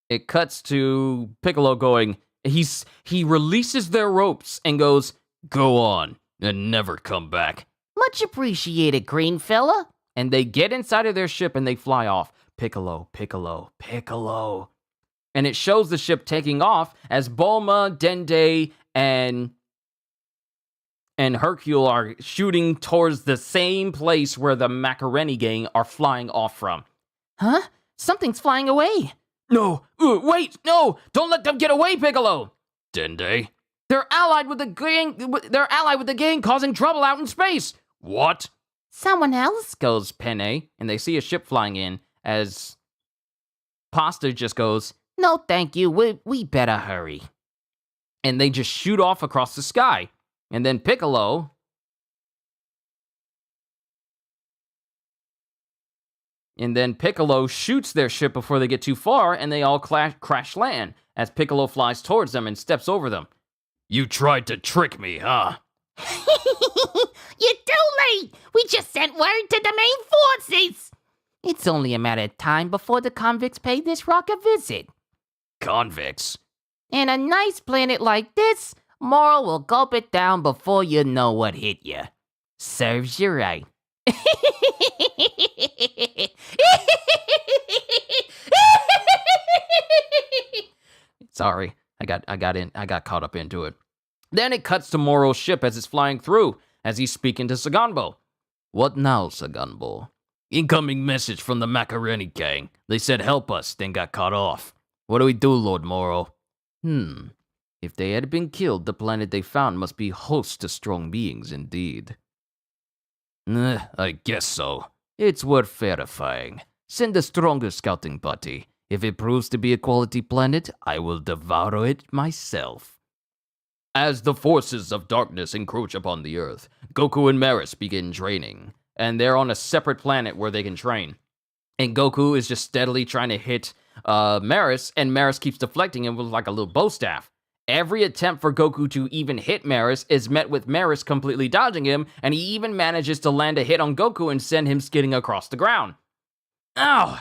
it cuts to Piccolo going, he releases their ropes and goes, Go on, and never come back. Much appreciated, green fella. and they get inside of their ship and they fly off. Piccolo, Piccolo, Piccolo. And it shows the ship taking off as Bulma, Dende, and Hercule are shooting towards the same place where the Macaroni gang are flying off from. Huh? Something's flying away. No, wait, no! Don't let them get away, Piccolo! Dende? They're allied with the gang causing trouble out in space! What? Someone else? Goes Penne, and they see a ship flying in as Pasta just goes, No, thank you. We better hurry. and they just shoot off across the sky. And then Piccolo shoots their ship before they get too far, and they all crash land as Piccolo flies towards them and steps over them. You tried to trick me, huh? You're too late! We just sent word to the main forces! It's only a matter of time before the convicts pay this rock a visit. Convicts? And a nice planet like this, Moro will gulp it down before you know what hit you. Serves you right. Sorry, I got caught up into it. Then it cuts to Moro's ship as it's flying through, as he's speaking to Saganbo. What now, Saganbo? Incoming message from the Macaroni gang. They said help us, then got cut off. What do we do, Lord Moro? If they had been killed, the planet they found must be host to strong beings indeed. I guess so. It's worth verifying. Send the strongest scouting party. If it proves to be a quality planet, I will devour it myself. As the forces of darkness encroach upon the Earth, Goku and Maris begin training. And they're on a separate planet where they can train. And Goku is just steadily trying to hit Maris, and Maris keeps deflecting him with like a little bow staff. Every attempt for Goku to even hit Maris is met with Maris completely dodging him, and he even manages to land a hit on Goku and send him skidding across the ground. Ow!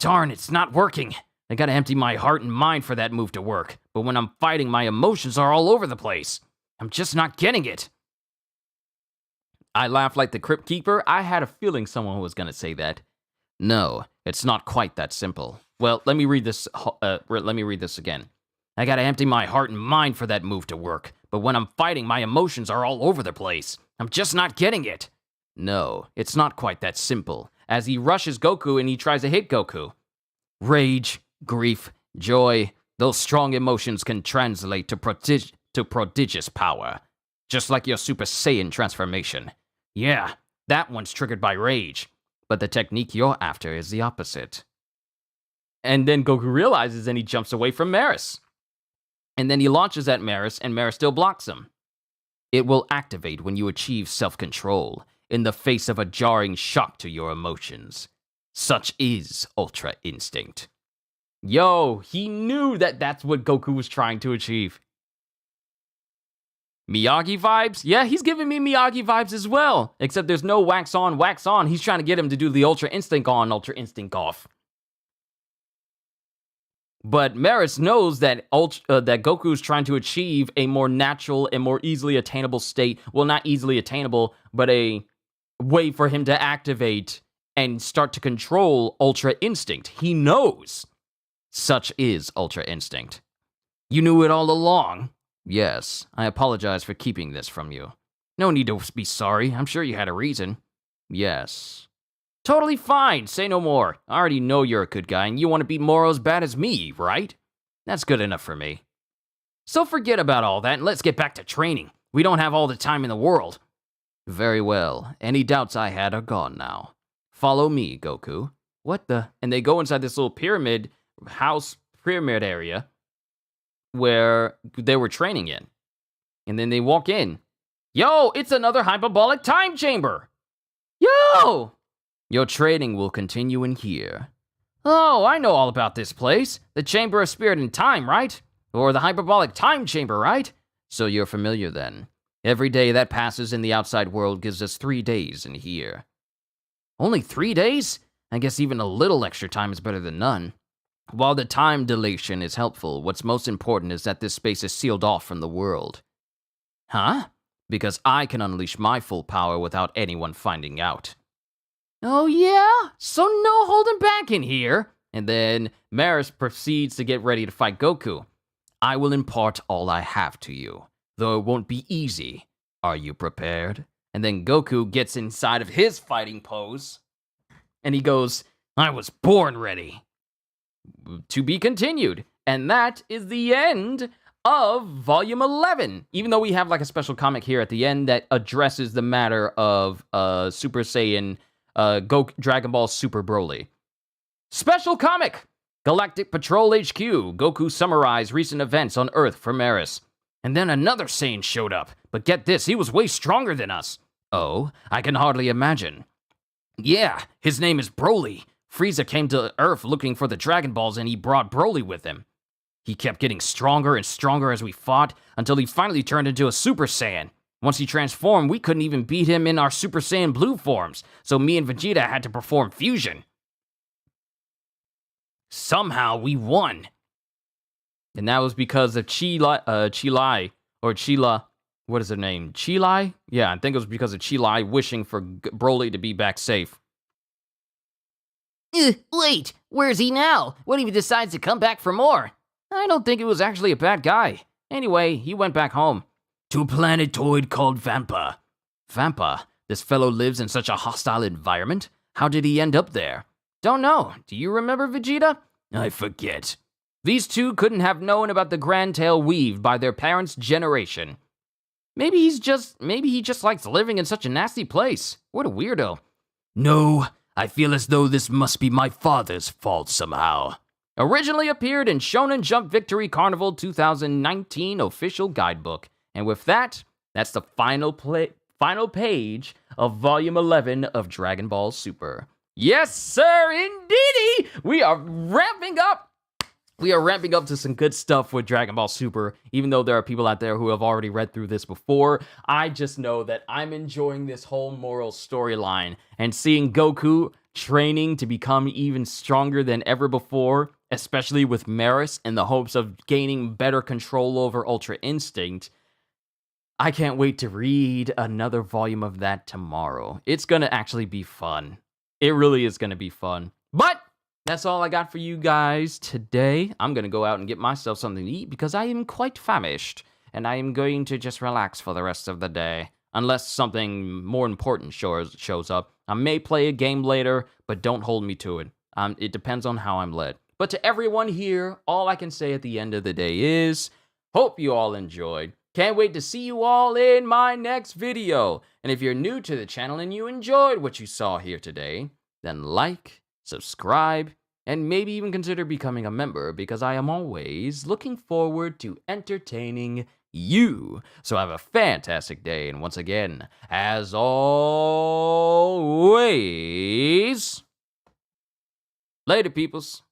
Darn, it's not working. I gotta empty my heart and mind for that move to work. But when I'm fighting, my emotions are all over the place. I'm just not getting it. I laughed like the Crypt Keeper. I had a feeling someone was gonna say that. No, it's not quite that simple. Well, let me read this again. I gotta empty my heart and mind for that move to work. But when I'm fighting, my emotions are all over the place. I'm just not getting it. No, it's not quite that simple. As he rushes Goku and he tries to hit Goku. Rage, grief, joy, those strong emotions can translate to prodigious power. Just like your Super Saiyan transformation. Yeah, that one's triggered by rage. But the technique you're after is the opposite. And then Goku realizes and he jumps away from Maris. And then he launches at Maris and Maris still blocks him. It will activate when you achieve self-control in the face of a jarring shock to your emotions. Such is Ultra Instinct. Yo, he knew that that's what Goku was trying to achieve. Miyagi vibes? Yeah, he's giving me Miyagi vibes as well. Except there's no wax on, wax on. He's trying to get him to do the Ultra Instinct on, Ultra Instinct off. But Maris knows that that Goku's trying to achieve a more natural and more easily attainable state. Well, not easily attainable, but a way for him to activate and start to control Ultra Instinct. He knows. Such is Ultra Instinct. You knew it all along. Yes, I apologize for keeping this from you. No need to be sorry. I'm sure you had a reason. Yes. Totally fine. Say no more. I already know you're a good guy and you want to beat Moro as bad as me, right? That's good enough for me. So forget about all that and let's get back to training. We don't have all the time in the world. Very well. Any doubts I had are gone now. Follow me, Goku. what the? And they go inside this little pyramid area where they were training in. And then they walk in. Yo, it's another hyperbolic time chamber. Yo! Your training will continue in here. Oh, I know all about this place. The Chamber of Spirit and Time, right? Or the hyperbolic time chamber, right? So you're familiar then. Every day that passes in the outside world gives us 3 days in here. Only 3 days? I guess even a little extra time is better than none. While the time dilation is helpful, what's most important is that this space is sealed off from the world. Huh? Because I can unleash my full power without anyone finding out. Oh yeah? So no holding back in here. And then Maris proceeds to get ready to fight Goku. I will impart all I have to you, though it won't be easy. Are you prepared? And then Goku gets inside of his fighting pose. And he goes, I was born ready. To be continued. And that is the end of Volume 11. Even though we have like a special comic here at the end that addresses the matter of Super Saiyan Dragon Ball Super Broly. Special comic! Galactic Patrol HQ. Goku summarized recent events on Earth for Maris. And then another Saiyan showed up. But get this, he was way stronger than us. Oh, I can hardly imagine. Yeah, his name is Broly. Frieza came to Earth looking for the Dragon Balls and he brought Broly with him. He kept getting stronger and stronger as we fought until he finally turned into a Super Saiyan. Once he transformed, we couldn't even beat him in our Super Saiyan Blue forms, so me and Vegeta had to perform fusion. Somehow we won. And that was because of Chilai, what is her name? Chilai? Yeah, I think it was because of Chilai wishing for Broly to be back safe. Wait, where's he now? What if he decides to come back for more? I don't think it was actually a bad guy. Anyway, he went back home. To a planetoid called Vampa. Vampa? This fellow lives in such a hostile environment? How did he end up there? Don't know. Do you remember, Vegeta? I forget. These two couldn't have known about the Grand Tail weaved by their parents' generation. Maybe he just likes living in such a nasty place. What a weirdo. No, I feel as though this must be my father's fault somehow. Originally appeared in Shonen Jump Victory Carnival 2019 official guidebook. And with that, that's the final page of Volume 11 of Dragon Ball Super. Yes, sir, indeedy! We are ramping up. We are ramping up to some good stuff with Dragon Ball Super, even though there are people out there who have already read through this before. I just know that I'm enjoying this whole Moro storyline and seeing Goku training to become even stronger than ever before, especially with Maris in the hopes of gaining better control over Ultra Instinct. I can't wait to read another volume of that tomorrow. It's gonna actually be fun. It really is gonna be fun. But that's all I got for you guys today. I'm gonna go out and get myself something to eat because I am quite famished. And I am going to just relax for the rest of the day. Unless something more important shows up. I may play a game later, but don't hold me to it. It depends on how I'm led. But to everyone here, all I can say at the end of the day is, hope you all enjoyed. Can't wait to see you all in my next video. And if you're new to the channel and you enjoyed what you saw here today, then like, subscribe, and maybe even consider becoming a member because I am always looking forward to entertaining you. So have a fantastic day. And once again, as always, later, peoples.